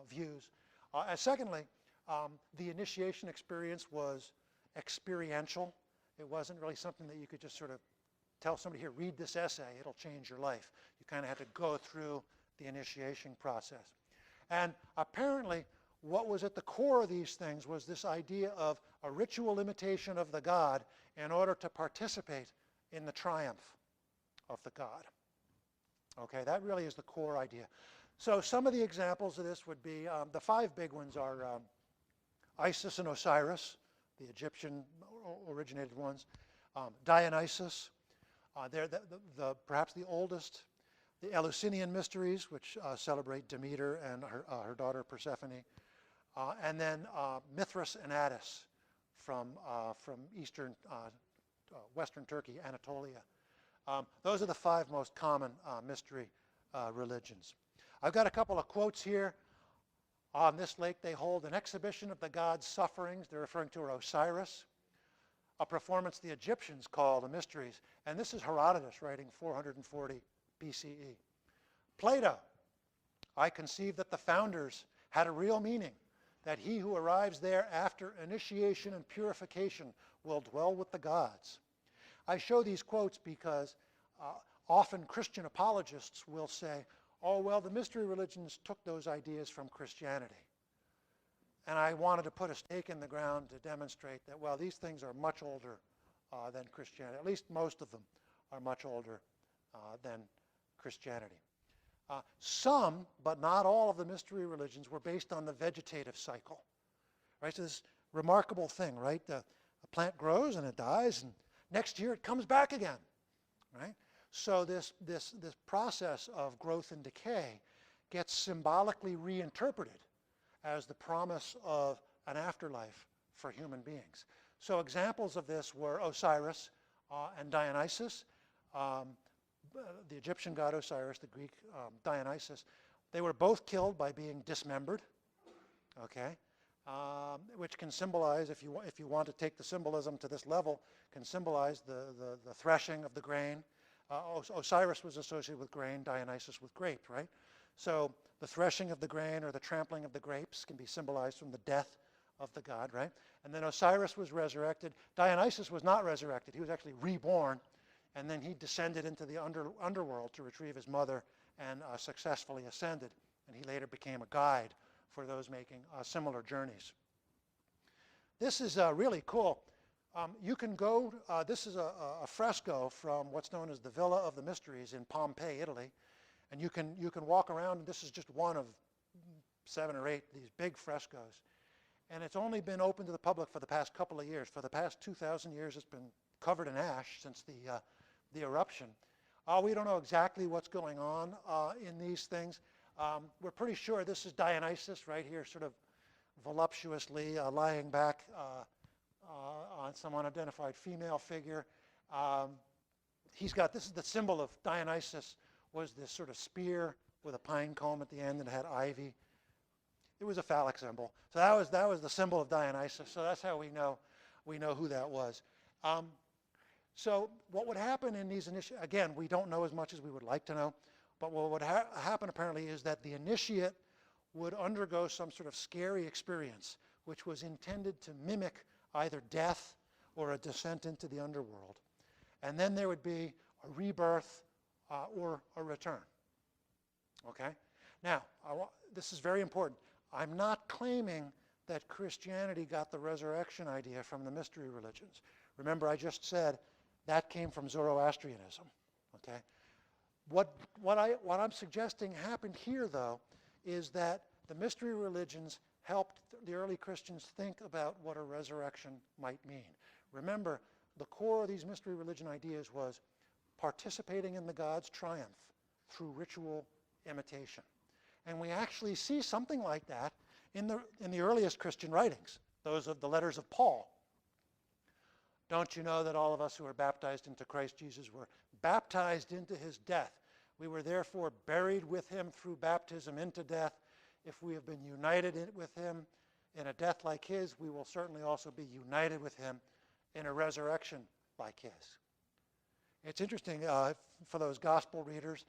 views. And secondly, The initiation experience was experiential. It wasn't really something that you could just sort of tell somebody, here, read this essay, it'll change your life. You kind of had to go through the initiation process. And apparently, what was at the core of these things was this idea of a ritual imitation of the god in order to participate in the triumph of the god. Okay, that really is the core idea. So some of the examples of this would be, the five big ones are Isis and Osiris, the Egyptian originated ones, Dionysus, they're perhaps the oldest, the Eleusinian mysteries, which celebrate Demeter and her daughter Persephone, and then Mithras and Attis from eastern, western Turkey, Anatolia. Those are the five most common mystery religions. I've got a couple of quotes here. On this lake they hold an exhibition of the god's sufferings. They're referring to Osiris. A performance the Egyptians call the mysteries. And this is Herodotus writing 440 BCE. Plato, I conceive that the founders had a real meaning, that he who arrives there after initiation and purification will dwell with the gods. I show these quotes because often Christian apologists will say, oh, well, the mystery religions took those ideas from Christianity. And I wanted to put a stake in the ground to demonstrate that, well, these things are much older than Christianity. At least most of them are much older than Christianity. Some, but not all of the mystery religions were based on the vegetative cycle. Right? So this remarkable thing, right? A plant grows and it dies, and next year it comes back again. Right? So this process of growth and decay gets symbolically reinterpreted as the promise of an afterlife for human beings. So examples of this were Osiris and Dionysus, the Egyptian god Osiris, the Greek Dionysus. They were both killed by being dismembered, okay, which can symbolize, if you want to take the symbolism to this level, can symbolize the threshing of the grain. Osiris was associated with grain, Dionysus with grapes, right? So the threshing of the grain or the trampling of the grapes can be symbolized from the death of the god, right? And then Osiris was resurrected. Dionysus was not resurrected. He was actually reborn, and then he descended into the underworld to retrieve his mother and successfully ascended. And he later became a guide for those making similar journeys. This is really cool. You can go, this is a fresco from what's known as the Villa of the Mysteries in Pompeii, Italy. And you can walk around, and this is just one of 7 or 8, these big frescoes. And it's only been open to the public for the past couple of years. For the past 2,000 years, it's been covered in ash since the eruption. We don't know exactly what's going on in these things. We're pretty sure this is Dionysus right here, sort of voluptuously lying back on some unidentified female figure. This is the symbol of Dionysus, was this sort of spear with a pine cone at the end and had ivy. It was a phallic symbol. So that was the symbol of Dionysus. So that's how we know who that was. So what would happen in these again, we don't know as much as we would like to know, but what would happen apparently is that the initiate would undergo some sort of scary experience, which was intended to mimic either death or a descent into the underworld. And then there would be a rebirth or a return. Okay? Now, this is very important. I'm not claiming that Christianity got the resurrection idea from the mystery religions. Remember, I just said that came from Zoroastrianism. Okay? What I'm suggesting happened here, though, is that the mystery religions helped the early Christians think about what a resurrection might mean. Remember, the core of these mystery religion ideas was participating in the god's triumph through ritual imitation. And we actually see something like that in the earliest Christian writings, those of the letters of Paul. Don't you know that all of us who are baptized into Christ Jesus were baptized into his death? We were therefore buried with him through baptism into death. If we have been united with him in a death like his, we will certainly also be united with him in a resurrection like his. It's interesting for those gospel readers.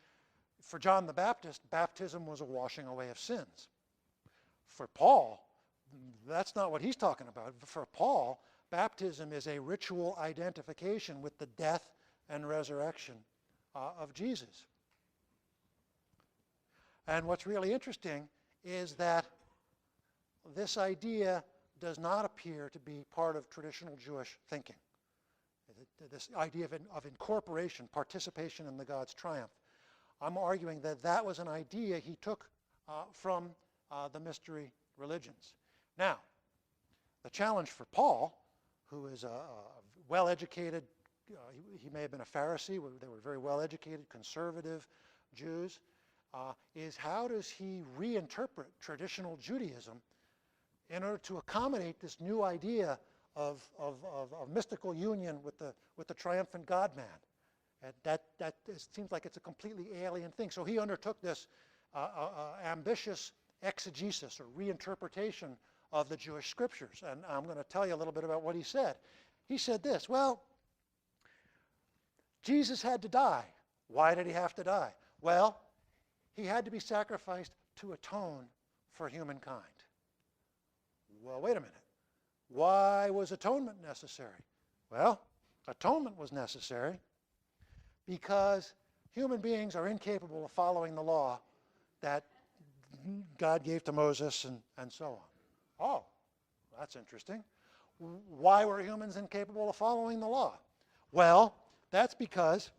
For John the Baptist, baptism was a washing away of sins. For Paul, that's not what he's talking about. For Paul, baptism is a ritual identification with the death and resurrection of Jesus. And what's really interesting is that this idea does not appear to be part of traditional Jewish thinking. This idea of incorporation, participation in the God's triumph. I'm arguing that that was an idea he took from the mystery religions. Now, the challenge for Paul, who is a well-educated, he may have been a Pharisee, they were very well-educated, conservative Jews, is how does he reinterpret traditional Judaism in order to accommodate this new idea of mystical union with the triumphant God-man. And that seems like it's a completely alien thing. So he undertook this ambitious exegesis or reinterpretation of the Jewish scriptures. And I'm going to tell you a little bit about what he said. He said this, well, Jesus had to die. Why did he have to die? Well, he had to be sacrificed to atone for humankind. Well, wait a minute. Why was atonement necessary? Well, atonement was necessary because human beings are incapable of following the law that God gave to Moses and so on. Oh, that's interesting. Why were humans incapable of following the law? Well, that's because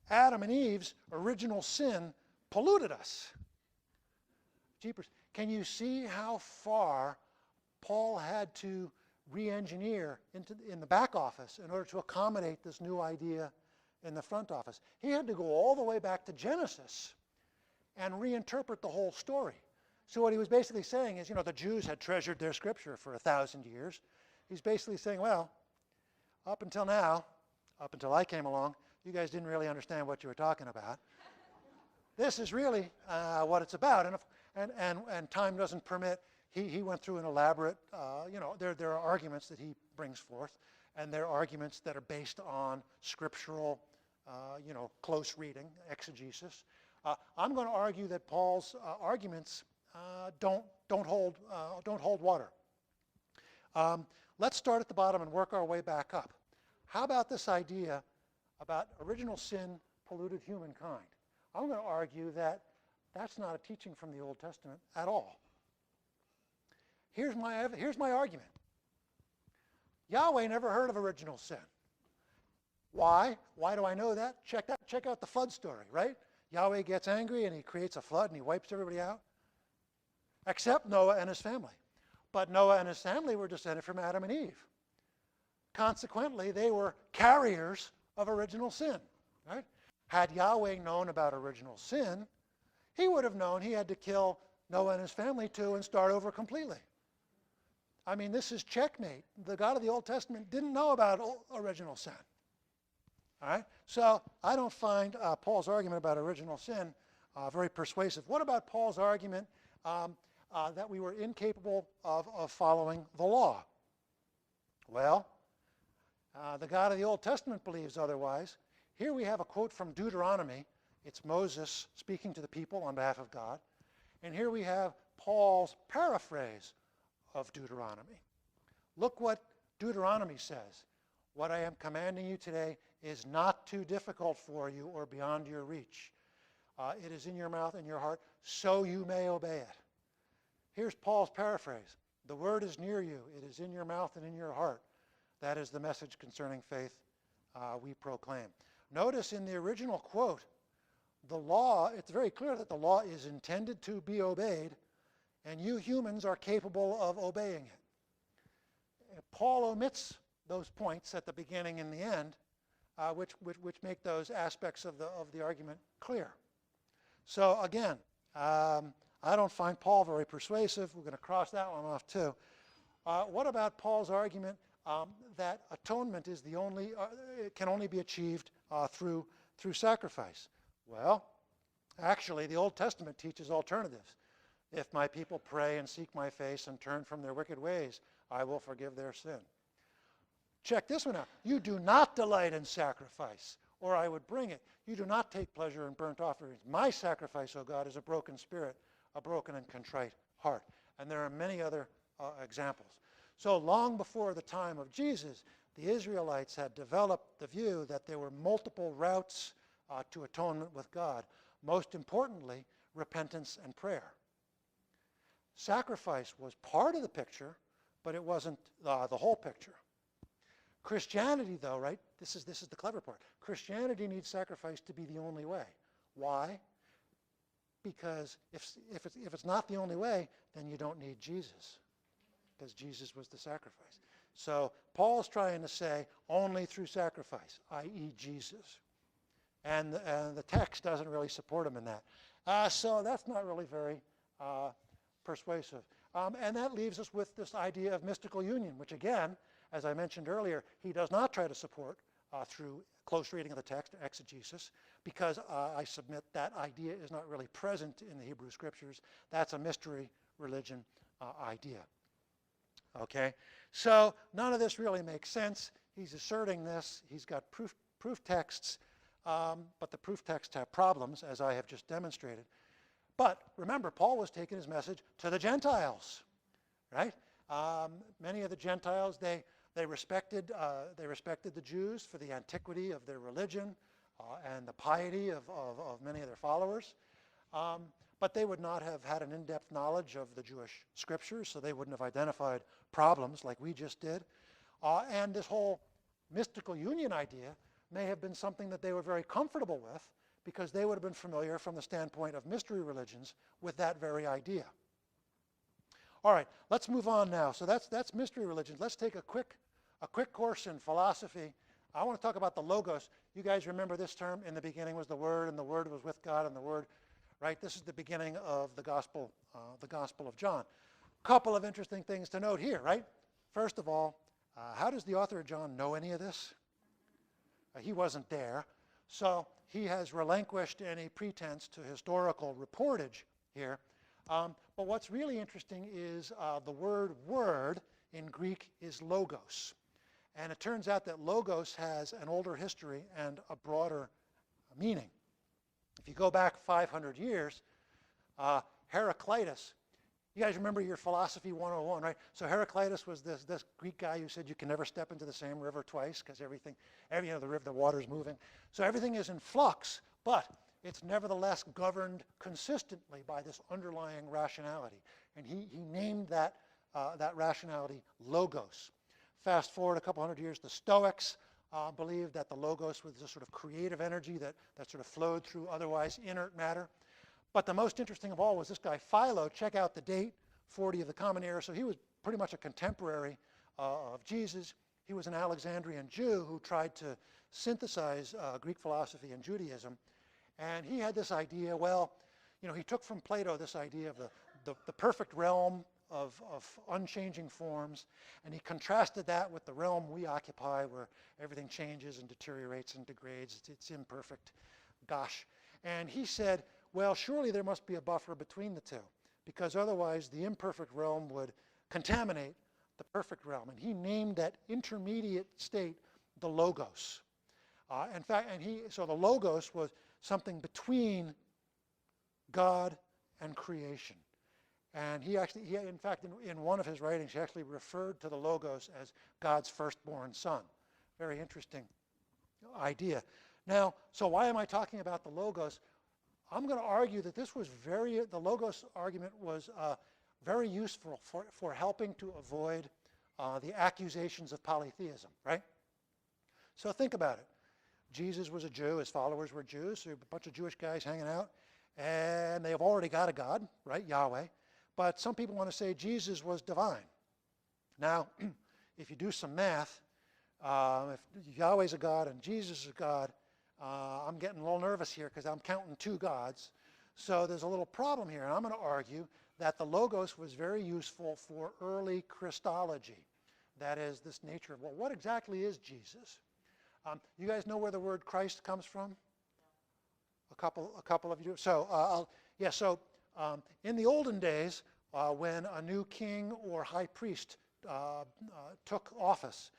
Adam and Eve's original sin polluted us. Jeepers. Can you see how far Paul had to re-engineer in the back office in order to accommodate this new idea in the front office? He had to go all the way back to Genesis and reinterpret the whole story. So what he was basically saying is, the Jews had treasured their scripture for 1,000 years. He's basically saying, well, up until now, up until I came along, you guys didn't really understand what you were talking about. This is really what it's about. And time doesn't permit. He went through an elaborate, there are arguments that he brings forth, and there are arguments that are based on scriptural, close reading, exegesis. I'm going to argue that Paul's arguments don't hold water. Let's start at the bottom and work our way back up. How about this idea about original sin polluted humankind? I'm going to argue that that's not a teaching from the Old Testament at all. Here's my argument. Yahweh never heard of original sin. Why? Why do I know that? Check out the flood story, right? Yahweh gets angry and he creates a flood and he wipes everybody out, except Noah and his family. But Noah and his family were descended from Adam and Eve. Consequently, they were carriers of original sin, right? Had Yahweh known about original sin, he would have known he had to kill Noah and his family too and start over completely. I mean, this is checkmate. The God of the Old Testament didn't know about original sin. All right? So I don't find Paul's argument about original sin very persuasive. What about Paul's argument that we were incapable of following the law? Well, the God of the Old Testament believes otherwise. Here we have a quote from Deuteronomy. It's Moses speaking to the people on behalf of God. And here we have Paul's paraphrase of Deuteronomy. Look what Deuteronomy says. What I am commanding you today is not too difficult for you or beyond your reach. It is in your mouth and your heart, so you may obey it. Here's Paul's paraphrase. The word is near you. It is in your mouth and in your heart. That is the message concerning faith we proclaim. Notice in the original quote, the law, it's very clear that the law is intended to be obeyed, and you humans are capable of obeying it. Paul omits those points at the beginning and the end, which make those aspects of the argument clear. So again, I don't find Paul very persuasive. We're going to cross that one off too. What about Paul's argument that atonement is it can only be achieved through sacrifice? Well, actually, the Old Testament teaches alternatives. If my people pray and seek my face and turn from their wicked ways, I will forgive their sin. Check this one out. You do not delight in sacrifice, or I would bring it. You do not take pleasure in burnt offerings. My sacrifice, O God, is a broken spirit, a broken and contrite heart. And there are many other examples. So long before the time of Jesus, the Israelites had developed the view that there were multiple routes to atonement with God. Most importantly, repentance and prayer. Sacrifice was part of the picture, but it wasn't the whole picture. Christianity, though, right? This is the clever part. Christianity needs sacrifice to be the only way. Why? Because if it's not the only way, then you don't need Jesus, because Jesus was the sacrifice. So Paul's trying to say only through sacrifice, i.e. Jesus. And the text doesn't really support him in that. So that's not really very persuasive. And that leaves us with this idea of mystical union, which again, as I mentioned earlier, he does not try to support through close reading of the text, exegesis, because I submit that idea is not really present in the Hebrew Scriptures. That's a mystery religion idea. Okay? So none of this really makes sense. He's asserting this. He's got proof texts, but the proof texts have problems, as I have just demonstrated. But remember, Paul was taking his message to the Gentiles, right? Many of the Gentiles, they respected the Jews for the antiquity of their religion and the piety of many of their followers. But they would not have had an in-depth knowledge of the Jewish scriptures, so they wouldn't have identified problems like we just did. And this whole mystical union idea may have been something that they were very comfortable with, because they would have been familiar from the standpoint of mystery religions with that very idea. All right, let's move on now. So that's mystery religions. Let's take a quick course in philosophy. I want to talk about the Logos. You guys remember this term? In the beginning was the Word, and the Word was with God, and the Word, right? This is the beginning of the Gospel of John. Couple of interesting things to note here, right? First of all, how does the author of John know any of this? He wasn't there. So he has relinquished any pretense to historical reportage here. But what's really interesting is the word word in Greek is logos. And it turns out that logos has an older history and a broader meaning. If you go back 500 years, Heraclitus, you guys remember your philosophy 101, right? So Heraclitus was this Greek guy who said you can never step into the same river twice because the water's moving. So everything is in flux, but it's nevertheless governed consistently by this underlying rationality. And he named that rationality logos. Fast forward a couple hundred years, the Stoics believed that the logos was this sort of creative energy that sort of flowed through otherwise inert matter. But the most interesting of all was this guy Philo. Check out the date, 40 of the Common Era. So he was pretty much a contemporary of Jesus. He was an Alexandrian Jew who tried to synthesize Greek philosophy and Judaism. And he had this idea, well, he took from Plato this idea of the perfect realm of unchanging forms, and he contrasted that with the realm we occupy where everything changes and deteriorates and degrades. It's imperfect. Gosh. And he said, well, surely there must be a buffer between the two, because otherwise the imperfect realm would contaminate the perfect realm. And he named that intermediate state the logos. In fact, so the logos was something between God and creation. And in fact, in one of his writings, he actually referred to the logos as God's firstborn son. Very interesting idea. Now, so why am I talking about the logos? I'm going to argue that the logos argument was very useful for helping to avoid the accusations of polytheism, right? So think about it. Jesus was a Jew, his followers were Jews, so a bunch of Jewish guys hanging out, and they have already got a God, right, Yahweh. But some people want to say Jesus was divine. Now, if you do some math, if Yahweh's a God and Jesus is a God, I'm getting a little nervous here because I'm counting two gods. So there's a little problem here, and I'm going to argue that the logos was very useful for early Christology. That is, this nature of, well, what exactly is Jesus? You guys know where the word Christ comes from? A couple of you do. So, in the olden days, when a new king or high priest took office,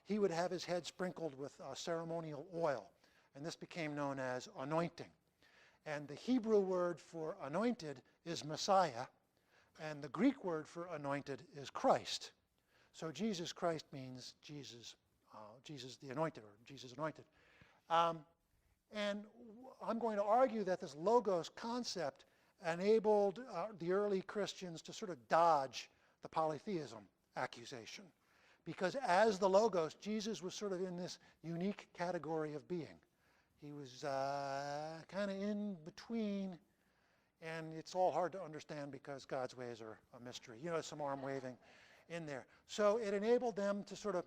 he would have his head sprinkled with ceremonial oil, and this became known as anointing. And the Hebrew word for anointed is Messiah, And the Greek word for anointed is Christ. So Jesus Christ means Jesus the anointed, or Jesus anointed. And I'm going to argue that this logos concept enabled the early Christians to sort of dodge the polytheism accusation. Because as the logos, Jesus was sort of in this unique category of being. He was kind of in between, and it's all hard to understand because God's ways are a mystery. You know, some arm waving in there. So it enabled them to sort of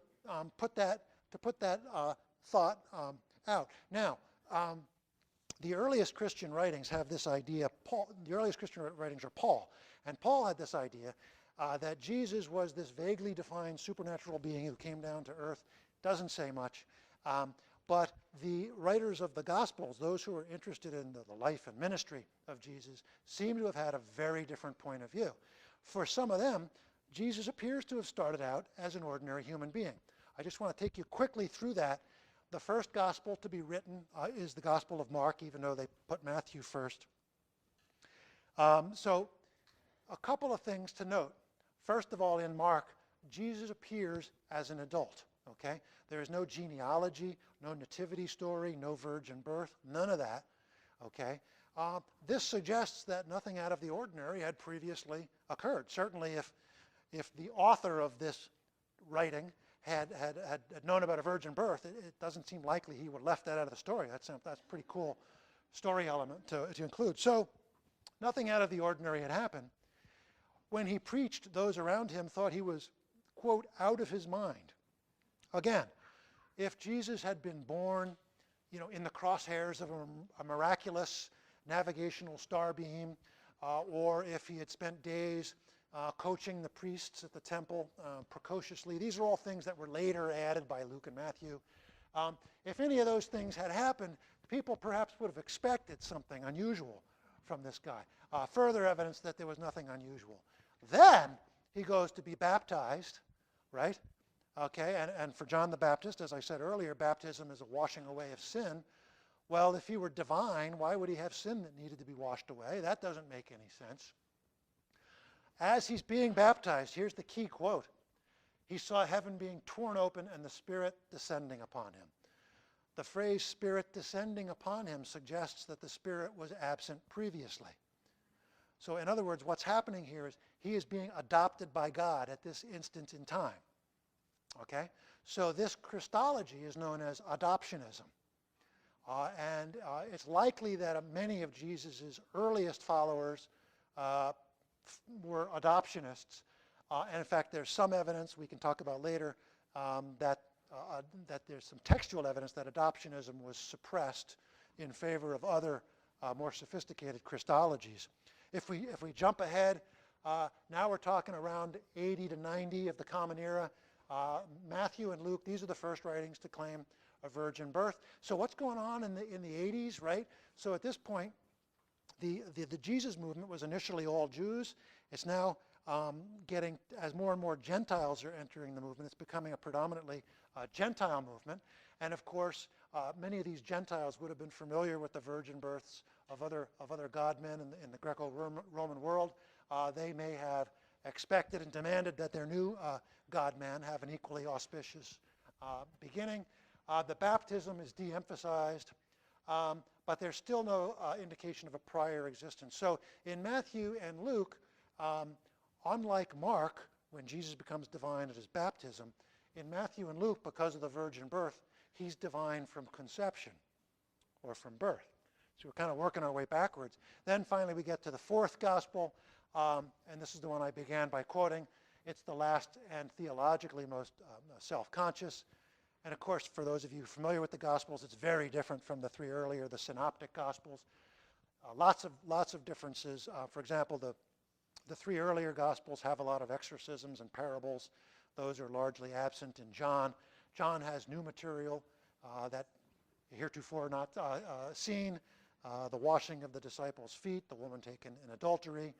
put that thought out. Now, the earliest Christian writings have this idea. The earliest Christian writings are Paul, and Paul had this idea that Jesus was this vaguely defined supernatural being who came down to earth. Doesn't say much, but the writers of the Gospels, those who are interested in the life and ministry of Jesus, seem to have had a very different point of view. For some of them, Jesus appears to have started out as an ordinary human being. I just want to take you quickly through that. The first gospel to be written is the Gospel of Mark, even though they put Matthew first. So a couple of things to note. First of all, in Mark, Jesus appears as an adult. Okay? There is no genealogy, no nativity story, no virgin birth, none of that. Okay? This suggests that nothing out of the ordinary had previously occurred. Certainly if the author of this writing had known about a virgin birth, it doesn't seem likely he would have left that out of the story. That's a pretty cool story element to include. So nothing out of the ordinary had happened. When he preached, those around him thought he was, quote, out of his mind. Again, if Jesus had been born, in the crosshairs of a miraculous navigational starbeam, or if he had spent days coaching the priests at the temple precociously. These are all things that were later added by Luke and Matthew. If any of those things had happened, people perhaps would have expected something unusual from this guy. Further evidence that there was nothing unusual. Then he goes to be baptized, right? Okay, and for John the Baptist, as I said earlier, baptism is a washing away of sin. Well, if he were divine, why would he have sin that needed to be washed away? That doesn't make any sense. As he's being baptized, here's the key quote. He saw heaven being torn open and the Spirit descending upon him. The phrase Spirit descending upon him suggests that the Spirit was absent previously. So in other words, what's happening here is he is being adopted by God at this instant in time. Okay? So this Christology is known as adoptionism. And it's likely that many of Jesus' earliest followers were adoptionists. And in fact, there's some evidence we can talk about later that there's some textual evidence that adoptionism was suppressed in favor of other more sophisticated Christologies. If we jump ahead, now we're talking around 80 to 90 of the Common Era. Matthew and Luke, these are the first writings to claim a virgin birth. So what's going on in the 80s, right? So at this point, the Jesus movement was initially all Jews. It's now getting, as more and more Gentiles are entering the movement, it's becoming a predominantly Gentile movement. And of course, many of these Gentiles would have been familiar with the virgin births of other God-men in the Greco-Roman world. They may have expected and demanded that their new God-man have an equally auspicious beginning. The baptism is de-emphasized, but there's still no indication of a prior existence. So in Matthew and Luke, unlike Mark, when Jesus becomes divine at his baptism, in Matthew and Luke, because of the virgin birth, he's divine from conception or from birth. So we're kind of working our way backwards. Then finally we get to the fourth gospel, and this is the one I began by quoting. It's the last and theologically most self-conscious. And of course, for those of you familiar with the Gospels, it's very different from the three earlier, the synoptic Gospels. Lots of differences. For example, the three earlier Gospels have a lot of exorcisms and parables. Those are largely absent in John. John has new material that heretofore not seen. The washing of the disciples' feet, the woman taken in adultery,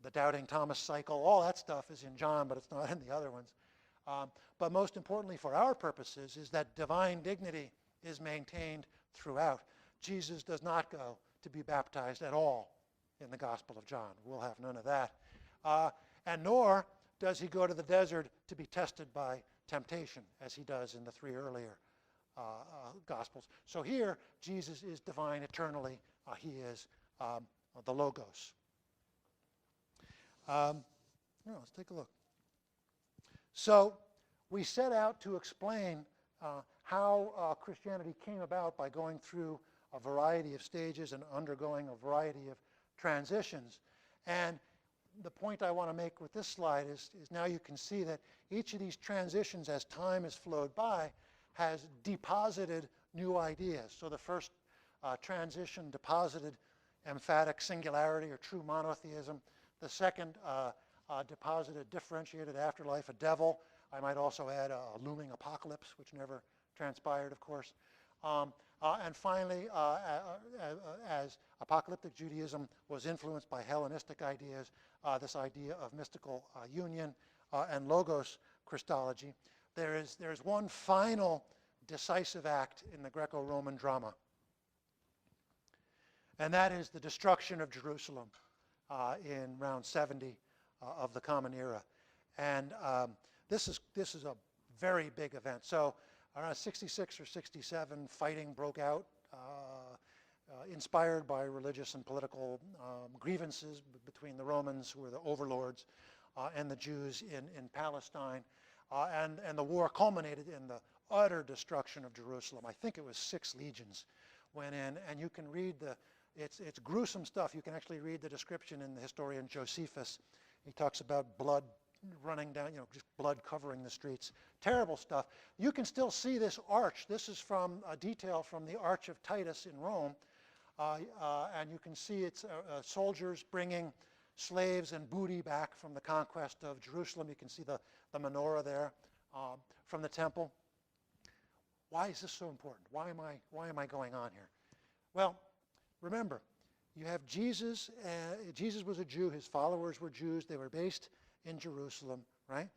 the doubting Thomas cycle, all that stuff is in John, but it's not in the other ones. But most importantly for our purposes is that divine dignity is maintained throughout. Jesus does not go to be baptized at all in the Gospel of John. We'll have none of that. And nor does he go to the desert to be tested by temptation, as he does in the three earlier Gospels. So here, Jesus is divine eternally. He is the Logos. Let's take a look. So we set out to explain how Christianity came about by going through a variety of stages and undergoing a variety of transitions. And the point I want to make with this slide is now you can see that each of these transitions, as time has flowed by, has deposited new ideas. So the first transition deposited emphatic singularity or true monotheism. The second deposited differentiated afterlife, a devil. I might also add a looming apocalypse, which never transpired, of course. And finally, as apocalyptic Judaism was influenced by Hellenistic ideas, this idea of mystical union and logos Christology, there is one final decisive act in the Greco-Roman drama, and that is the destruction of Jerusalem in round 70 of the Common Era. And this is a very big event. So around 66 or 67, fighting broke out, inspired by religious and political grievances between the Romans, who were the overlords, and the Jews in Palestine. And the war culminated in the utter destruction of Jerusalem. I think it was 6 legions went in, and you can read it's gruesome stuff. You can actually read the description in the historian Josephus. He talks about blood running down, just blood covering the streets. Terrible stuff. You can still see this arch. This is from a detail from the Arch of Titus in Rome. And you can see it's soldiers bringing slaves and booty back from the conquest of Jerusalem. You can see the menorah there from the temple. Why is this so important? Why am I going on here? Well, remember, you have Jesus. Jesus was a Jew. His followers were Jews. They were based in Jerusalem, right?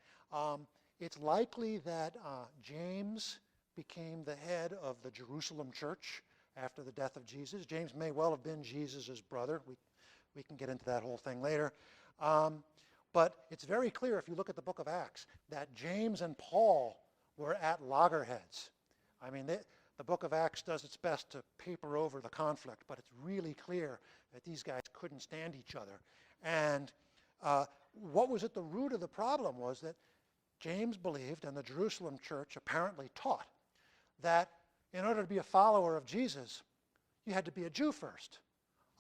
It's likely that James became the head of the Jerusalem church after the death of Jesus. James may well have been Jesus' brother. We can get into that whole thing later. But it's very clear if you look at the book of Acts that James and Paul were at loggerheads. I mean, the book of Acts does its best to paper over the conflict, but it's really clear that these guys couldn't stand each other. And what was at the root of the problem was that James believed, and the Jerusalem church apparently taught, that in order to be a follower of Jesus, you had to be a Jew first.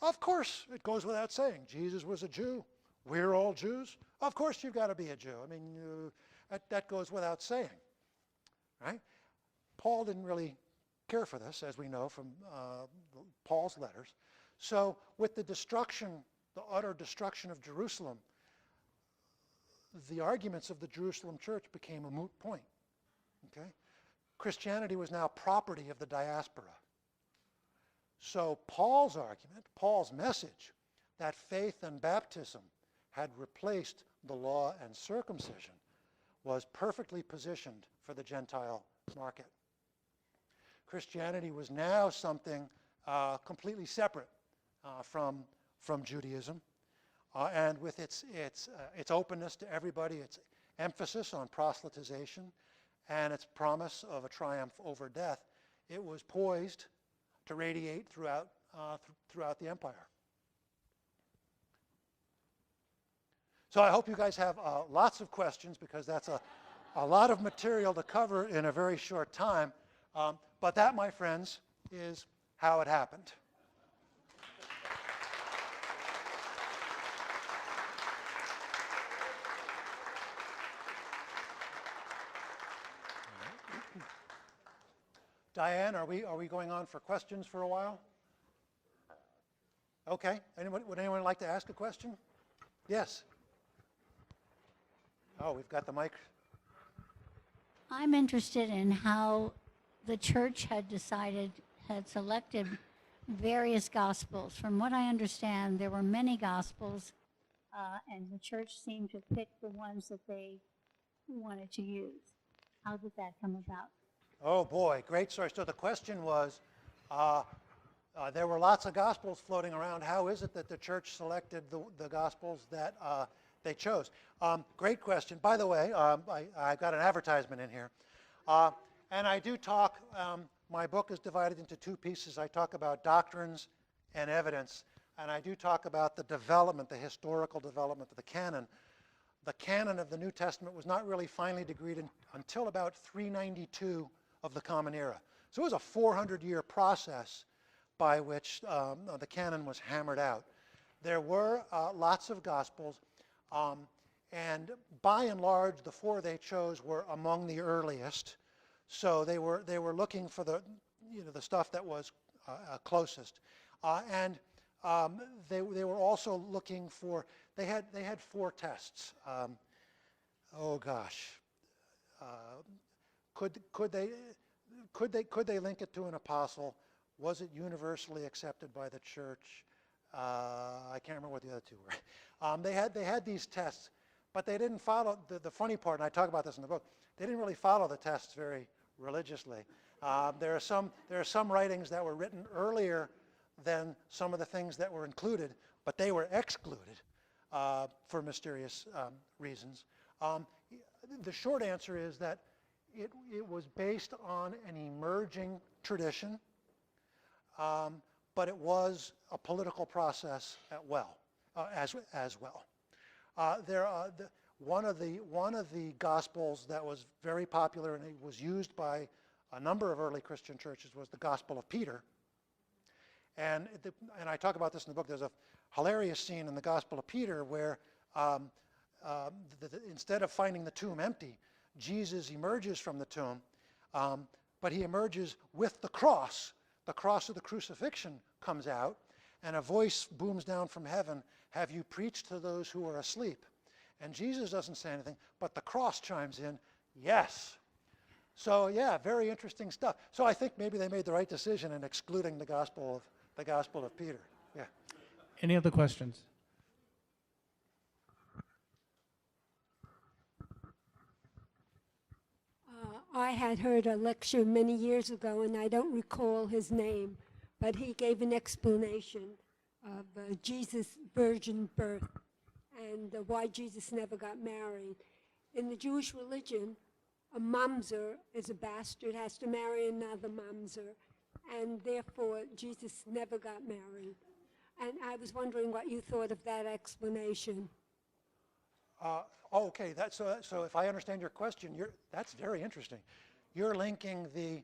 Of course, it goes without saying. Jesus was a Jew. We're all Jews. Of course you've got to be a Jew. I mean, that goes without saying, right? Paul didn't really care for this, as we know from Paul's letters. So with the destruction, the utter destruction of Jerusalem, the arguments of the Jerusalem church became a moot point. Okay? Christianity was now property of the diaspora. So Paul's argument, Paul's message, that faith and baptism had replaced the law and circumcision, was perfectly positioned for the Gentile market. Christianity was now something completely separate from Judaism, and with its openness to everybody, its emphasis on proselytization, and its promise of a triumph over death, it was poised to radiate throughout the empire. So I hope you guys have lots of questions, because that's a lot of material to cover in a very short time. But that, my friends, is how it happened. Diane, are we going on for questions for a while? Okay. Would anyone like to ask a question? Yes. Oh, we've got the mic.
I'm interested in how the church had selected various gospels. From what I understand, there were many gospels, and the church seemed to pick the ones that they wanted to use. How did that come about?
Oh boy, great story. So the question was, there were lots of gospels floating around. How is it that the church selected the gospels that they chose. Great question. By the way, I've got an advertisement in here. And I do talk, my book is divided into two pieces. I talk about doctrines and evidence. And I do talk about the development, the historical development of the canon. The canon of the New Testament was not really finally decreed until about 392 of the Common Era. So it was a 400-year process by which the canon was hammered out. There were lots of Gospels, and by and large, the four they chose were among the earliest. So they were looking for the stuff that was closest, and they were also looking for. They had four tests. Oh gosh, could they link it to an apostle? Was it universally accepted by the church? I can't remember what the other two were. They had these tests, but they didn't follow the funny part. And I talk about this in the book. They didn't really follow the tests very religiously. There are some writings that were written earlier than some of the things that were included, but they were excluded for mysterious reasons. The short answer is that it was based on an emerging tradition, but it was a political process as well. One of the Gospels that was very popular and it was used by a number of early Christian churches was the Gospel of Peter. And I talk about this in the book. There's a hilarious scene in the Gospel of Peter where instead of finding the tomb empty, Jesus emerges from the tomb, but he emerges with the cross. The cross of the crucifixion comes out, and a voice booms down from heaven, "Have you preached to those who are asleep?" And Jesus doesn't say anything, but the cross chimes in, "Yes." So yeah, very interesting stuff. So I think maybe they made the right decision in excluding the Gospel of Peter. Yeah.
Any other questions?
I had heard a lecture many years ago, and I don't recall his name, but he gave an explanation of Jesus' virgin birth and why Jesus never got married. In the Jewish religion, a mamzer is a bastard, has to marry another mamzer, and therefore Jesus never got married. And I was wondering what you thought of that explanation.
Okay, so if I understand your question, that's very interesting. You're linking the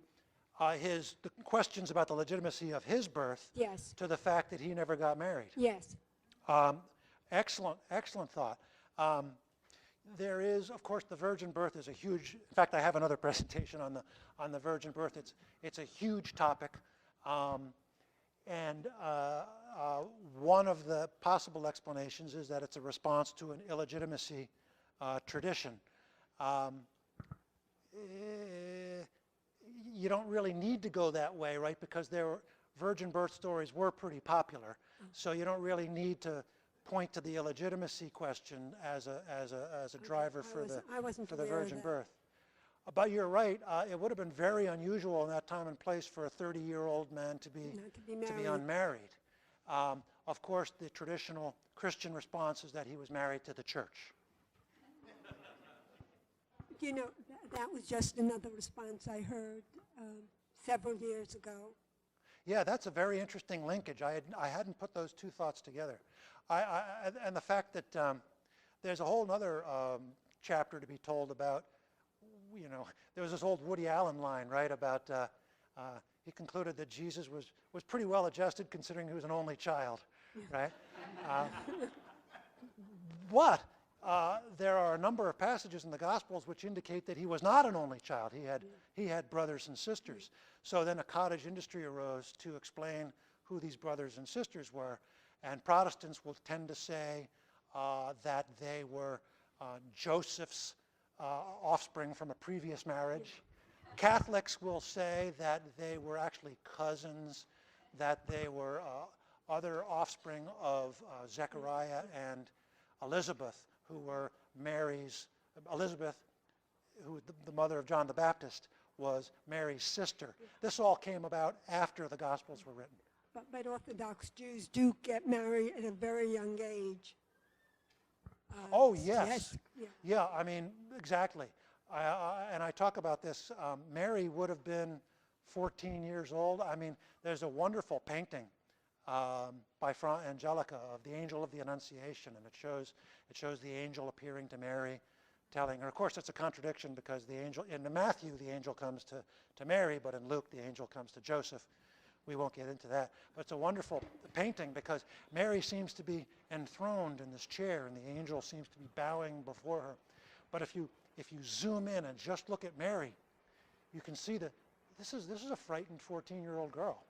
questions about the legitimacy of his birth
Yes.
to the fact that he never got married.
Yes.
Excellent thought. There is, of course, the virgin birth is a huge. In fact, I have another presentation on the virgin birth. It's a huge topic, and one of the possible explanations is that it's a response to an illegitimacy tradition. You don't really need to go that way, right? Because virgin birth stories were pretty popular, so you don't really need to point to the illegitimacy question as a driver for the virgin birth. But you're right. It would have been very unusual in that time and place for a 30-year-old man to be unmarried. Of course, the traditional Christian response is that he was married to the church.
You know, that was just another response I heard several years ago.
Yeah, that's a very interesting linkage. I hadn't put those two thoughts together. And the fact that there's a whole other chapter to be told about, there was this old Woody Allen line, right, about he concluded that Jesus was pretty well adjusted considering he was an only child, right? But there are a number of passages in the Gospels which indicate that he was not an only child. He had brothers and sisters. So then a cottage industry arose to explain who these brothers and sisters were. And Protestants will tend to say that they were Joseph's offspring from a previous marriage. Catholics will say that they were actually cousins, that they were other offspring of Zechariah and Elizabeth, who were Elizabeth, who the mother of John the Baptist, was Mary's sister. This all came about after the Gospels were written.
But Orthodox Jews do get married at a very young age.
Oh, yes.
Yeah.
Yeah, I mean, exactly. And I talk about this. Mary would have been 14 years old. I mean, there's a wonderful painting by Fra Angelica of the angel of the Annunciation, and it shows the angel appearing to Mary, telling her. Of course, it's a contradiction because the angel in Matthew the angel comes to Mary, but in Luke the angel comes to Joseph. We won't get into that. But it's a wonderful painting because Mary seems to be enthroned in this chair, and the angel seems to be bowing before her. But if you zoom in and just look at Mary, you can see that this is a frightened 14-year-old girl.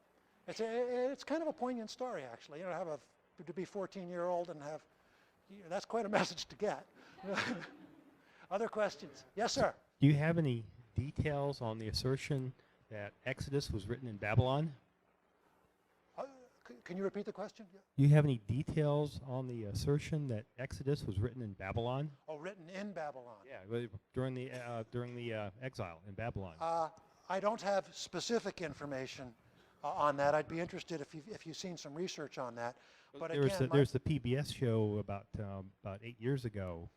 It's kind of a poignant story, actually. You know, to be 14-year-old and have, that's quite a message to get. Other questions? Yes, sir.
Do you have any details on the assertion that Exodus was written in Babylon?
Can you repeat the question? Yeah.
Do you have any details on the assertion that Exodus was written in Babylon?
Oh, written in Babylon.
Yeah, during the exile in Babylon.
I don't have specific information on that. I'd be interested if you've seen some research on that. But
There's the PBS show about 8 years ago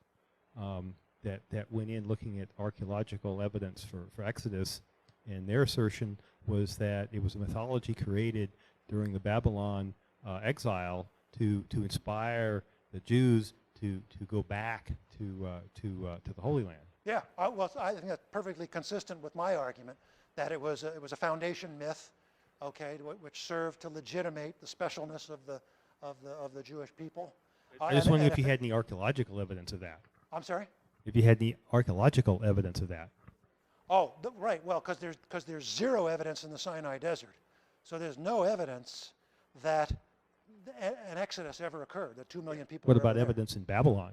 that went in looking at archaeological evidence for Exodus, and their assertion was that it was a mythology created during the Babylon exile to inspire the Jews to go back to the Holy Land.
Yeah, well, I think that's perfectly consistent with my argument that it was a foundation myth, okay, which served to legitimate the specialness of the Jewish people.
I just wondering if you had any archaeological evidence of that.
I'm sorry?
If you had any archaeological evidence of that.
Oh, right. Well, because there's zero evidence in the Sinai Desert, so there's no evidence that an exodus ever occurred. That 2 million people.
What
were
about
ever there.
evidence in Babylon?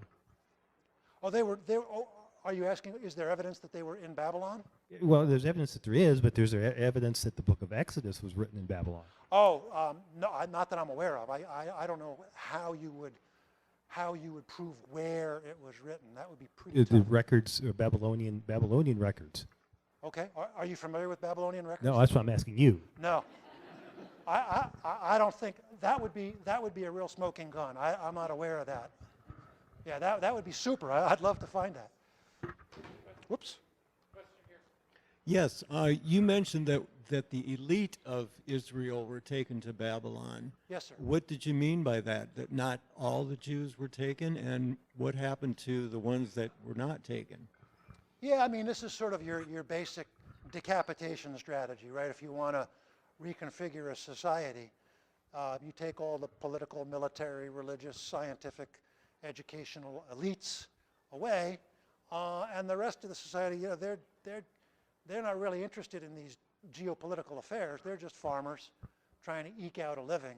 Oh, they were. Oh, are you asking? Is there evidence that they were in Babylon?
Well, there's evidence that there is, but there's evidence that the book of Exodus was written in Babylon.
Oh, no, not that I'm aware of. I don't know how you would prove where it was written. That would be pretty
The
tough.
records, Babylonian records.
Okay. Are you familiar with Babylonian records?
No, that's what I'm asking you.
No. I don't think that would be a real smoking gun. I'm not aware of that. Yeah, that would be super. I'd love to find that. Whoops.
Yes, you mentioned that the elite of Israel were taken to Babylon.
Yes, sir.
What did you mean by that? That not all the Jews were taken, and what happened to the ones that were not taken?
Yeah, I mean, this is sort of your basic decapitation strategy, right? If you want to reconfigure a society, you take all the political, military, religious, scientific, educational elites away, and the rest of the society, you know, they're not really interested in these geopolitical affairs. They're just farmers trying to eke out a living,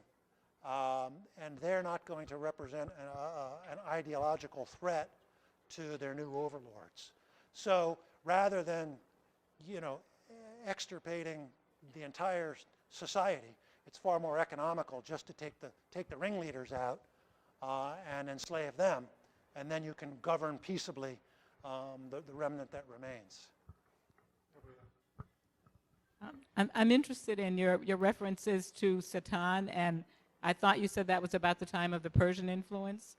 and they're not going to represent an ideological threat to their new overlords. So rather than, you know, extirpating the entire society, it's far more economical just to take the ringleaders out and enslave them, and then you can govern peaceably the remnant that remains.
I'm interested in your references to Satan, and I thought you said that was about the time of the Persian influence,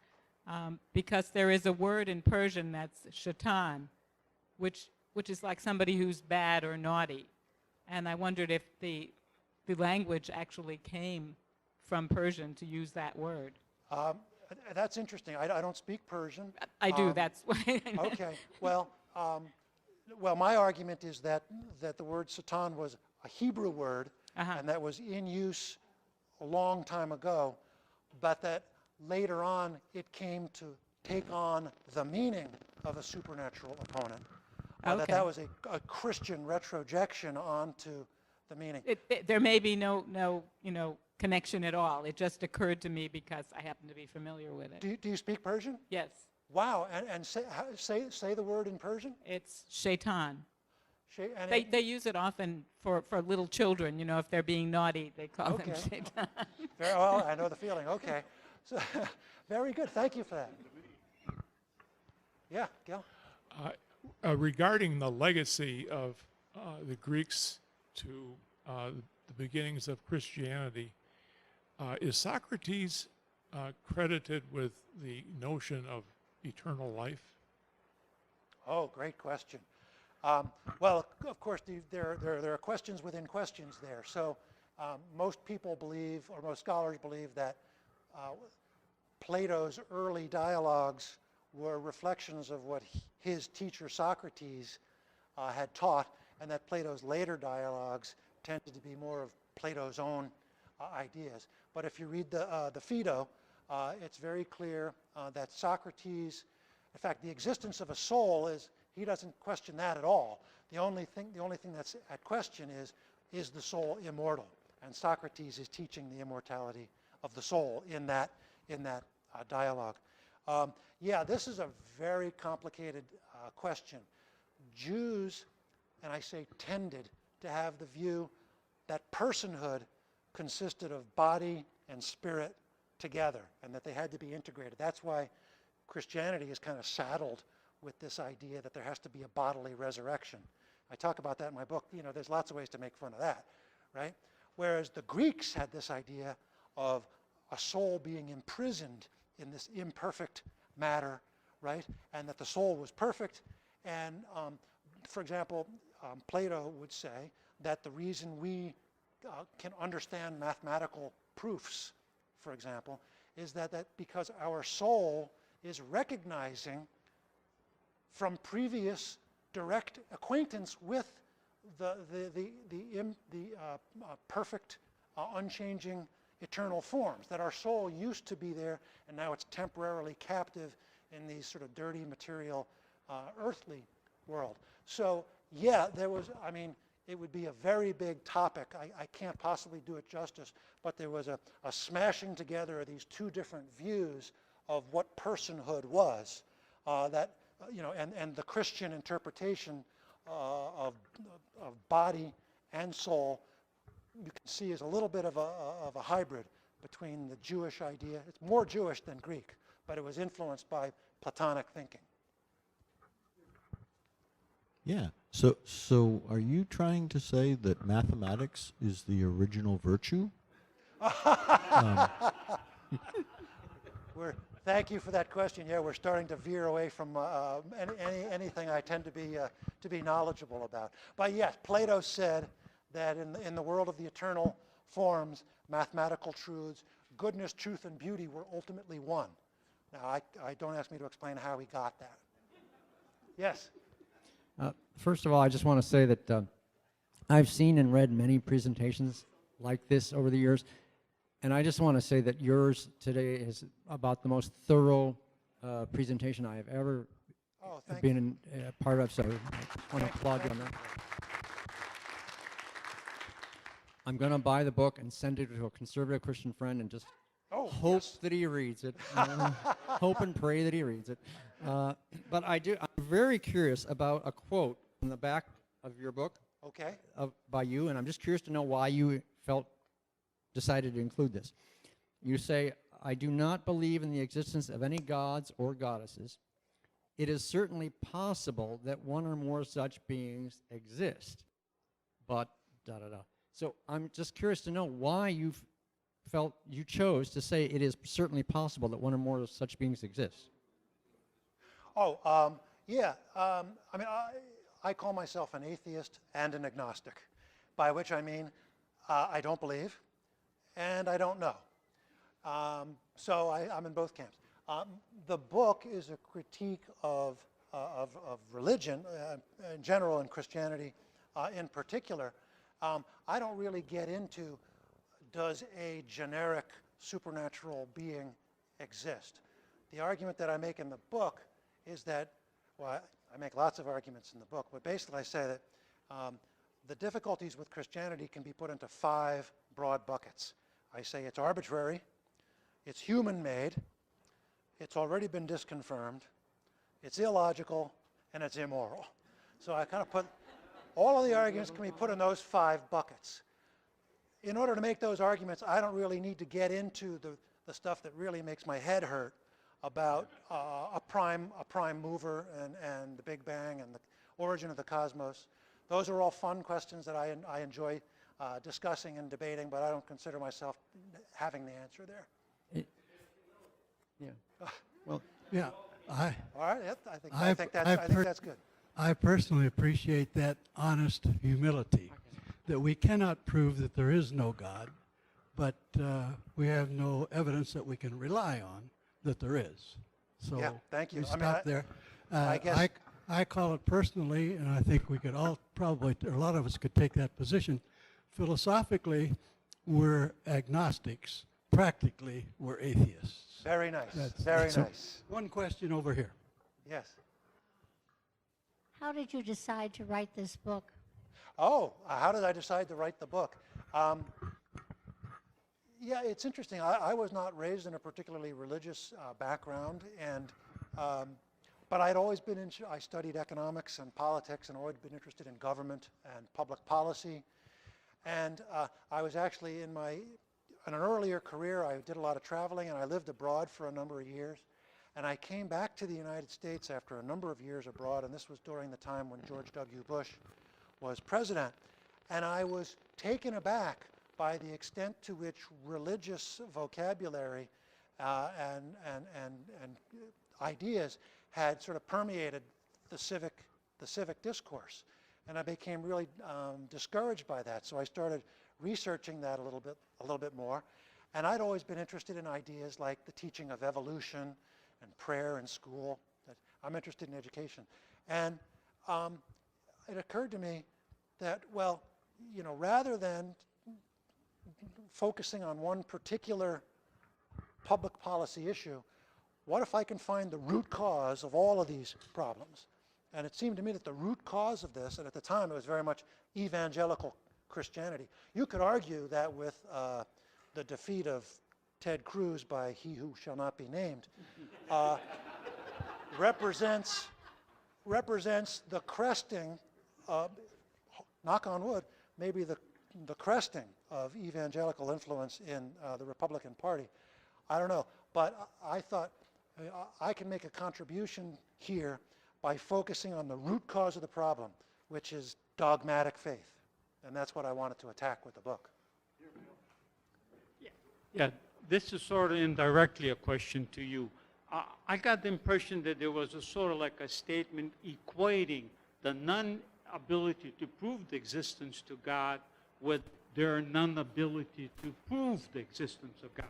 because there is a word in Persian that's shaitan, which is like somebody who's bad or naughty. And I wondered if the language actually came from Persian to use that word.
That's interesting. I don't speak Persian.
I do, that's why.
Okay. Well, my argument is that the word Satan was a Hebrew word, and that was in use a long time ago, but that later on it came to take on the meaning of a supernatural opponent.
Okay.
That was a Christian retrojection onto the meaning.
There may be no connection at all. It just occurred to me because I happen to be familiar with it.
Do you speak Persian?
Yes.
Wow, and say the word in Persian.
It's shaitan.
And
They use it often for little children. You know, if they're being naughty, they call them
Okay.
shaitan.
Very well, I know the feeling. Okay, so very good. Thank you for that. Yeah, Gil.
Regarding the legacy of the Greeks to the beginnings of Christianity, is Socrates credited with the notion of eternal life?
Oh, great question. Well, of course, there are questions within questions there. So most people believe, or most scholars believe, that Plato's early dialogues were reflections of what his teacher Socrates had taught, and that Plato's later dialogues tended to be more of Plato's own ideas. But if you read the Phaedo, it's very clear that Socrates, in fact, the existence of a soul he doesn't question that at all. The only thing that's at question is the soul immortal? And Socrates is teaching the immortality of the soul in that dialogue. Yeah, this is a very complicated question. Jews, and I say tended to have the view that personhood consisted of body and spirit together, and that they had to be integrated. That's why Christianity is kind of saddled with this idea that there has to be a bodily resurrection. I talk about that in my book. There's lots of ways to make fun of that, right? Whereas the Greeks had this idea of a soul being imprisoned in this imperfect matter, right? And that the soul was perfect. And for example, Plato would say that the reason we can understand mathematical proofs, for example, is that because our soul is recognizing from previous direct acquaintance with the perfect, unchanging, eternal forms, that our soul used to be there and now it's temporarily captive in these sort of dirty, material, earthly world. So yeah, it would be a very big topic. I can't possibly do it justice, but there was a smashing together of these two different views of what personhood was, and the Christian interpretation of body and soul, you can see, is a little bit of a hybrid between the Jewish idea. It's more Jewish than Greek, but it was influenced by Platonic thinking.
Yeah. So are you trying to say that mathematics is the original virtue?
Thank you for that question. Yeah, we're starting to veer away from anything I tend to be knowledgeable about. But yes, Plato said that in the world of the eternal forms, mathematical truths, goodness, truth, and beauty were ultimately one. Now, I don't ask me to explain how he got that. Yes?
First of all, I just want to say that I've seen and read many presentations like this over the years, and I just want to say that yours today is about the most thorough presentation I have ever been part of, so I want to applaud you on that. I'm going to buy the book and send it to a conservative Christian friend and just hope that he reads it. Hope and pray that he reads it. But I'm very curious about a quote in the back of your book by you, and I'm just curious to know why you decided to include this. You say, "I do not believe in the existence of any gods or goddesses. It is certainly possible that one or more such beings exist, but da-da-da." So I'm just curious to know why you chose to say it is certainly possible that one or more of such beings exist.
I call myself an atheist and an agnostic, by which I mean I don't believe and I don't know. So I'm in both camps. The book is a critique of religion in general and Christianity in particular. I don't really get into, does a generic supernatural being exist? The argument that I make in the book is that, well, I make lots of arguments in the book, but basically I say that the difficulties with Christianity can be put into 5 broad buckets. I say it's arbitrary, it's human-made, it's already been disconfirmed, it's illogical, and it's immoral. So I kind of put, all of the arguments can be put in those 5 buckets. In order to make those arguments, I don't really need to get into the stuff that really makes my head hurt about a prime mover and the Big Bang and the origin of the cosmos. Those are all fun questions that I enjoy discussing and debating, but I don't consider myself having the answer there.
Yeah. Well, yeah.
All right, yep, I think
I've
that's good.
I personally appreciate that honest humility, that we cannot prove that there is no God, but we have no evidence that we can rely on that there is. So
Yeah, thank you.
we
I mean,
stop there.
I guess-
I call it personally, and I think we could all probably, or a lot of us could take that position. Philosophically, we're agnostics. Practically, we're atheists.
Very nice,
That's-
very
so
nice.
One question over here.
Yes.
How did you decide to write this book?
Oh, how did I decide to write the book? Yeah, it's interesting. I was not raised in a particularly religious background, and but I'd always been I studied economics and politics, and always been interested in government and public policy. And I was actually in an earlier career, I did a lot of traveling, and I lived abroad for a number of years. And I came back to the United States after a number of years abroad, and this was during the time when George W. Bush was president. And I was taken aback by the extent to which religious vocabulary and ideas had sort of permeated the civic discourse. And I became really discouraged by that. So I started researching that a little bit more. And I'd always been interested in ideas like the teaching of evolution and prayer in school. I'm interested in education. And it occurred to me that, well, rather than focusing on one particular public policy issue, what if I can find the root cause of all of these problems? And it seemed to me that the root cause of this, and at the time it was very much evangelical Christianity. You could argue that with the defeat of Ted Cruz by he who shall not be named, represents the cresting, knock on wood, maybe the cresting of evangelical influence in the Republican Party. I don't know, but I thought I can make a contribution here by focusing on the root cause of the problem, which is dogmatic faith. And that's what I wanted to attack with the book.
Yeah, this is sort of indirectly a question to you. I got the impression that there was a sort of like a statement equating the non-ability to prove the existence to God with their non-ability to prove the existence of God.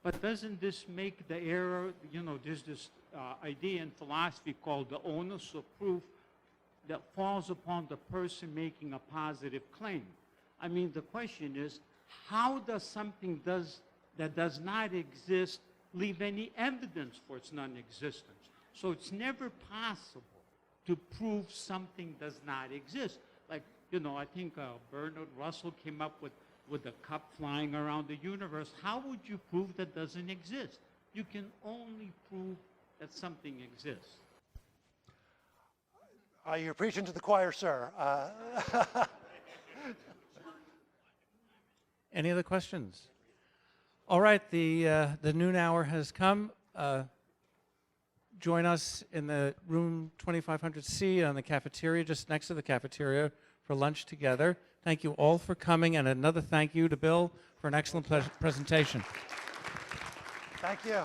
But doesn't this make the error, there's this idea in philosophy called the onus of proof that falls upon the person making a positive claim. I mean, the question is, how does something that does not exist leave any evidence for its non-existence? So it's never possible to prove something does not exist. Like, I think Bernard Russell came up with a cup flying around the universe. How would you prove that doesn't exist? You can only prove that something exists.
You're preaching to the choir, sir.
Any other questions? All right, the noon hour has come. Join us in the room 2500C on the cafeteria, just next to the cafeteria, for lunch together. Thank you all for coming, and another thank you to Bill for an excellent presentation.
Thank you.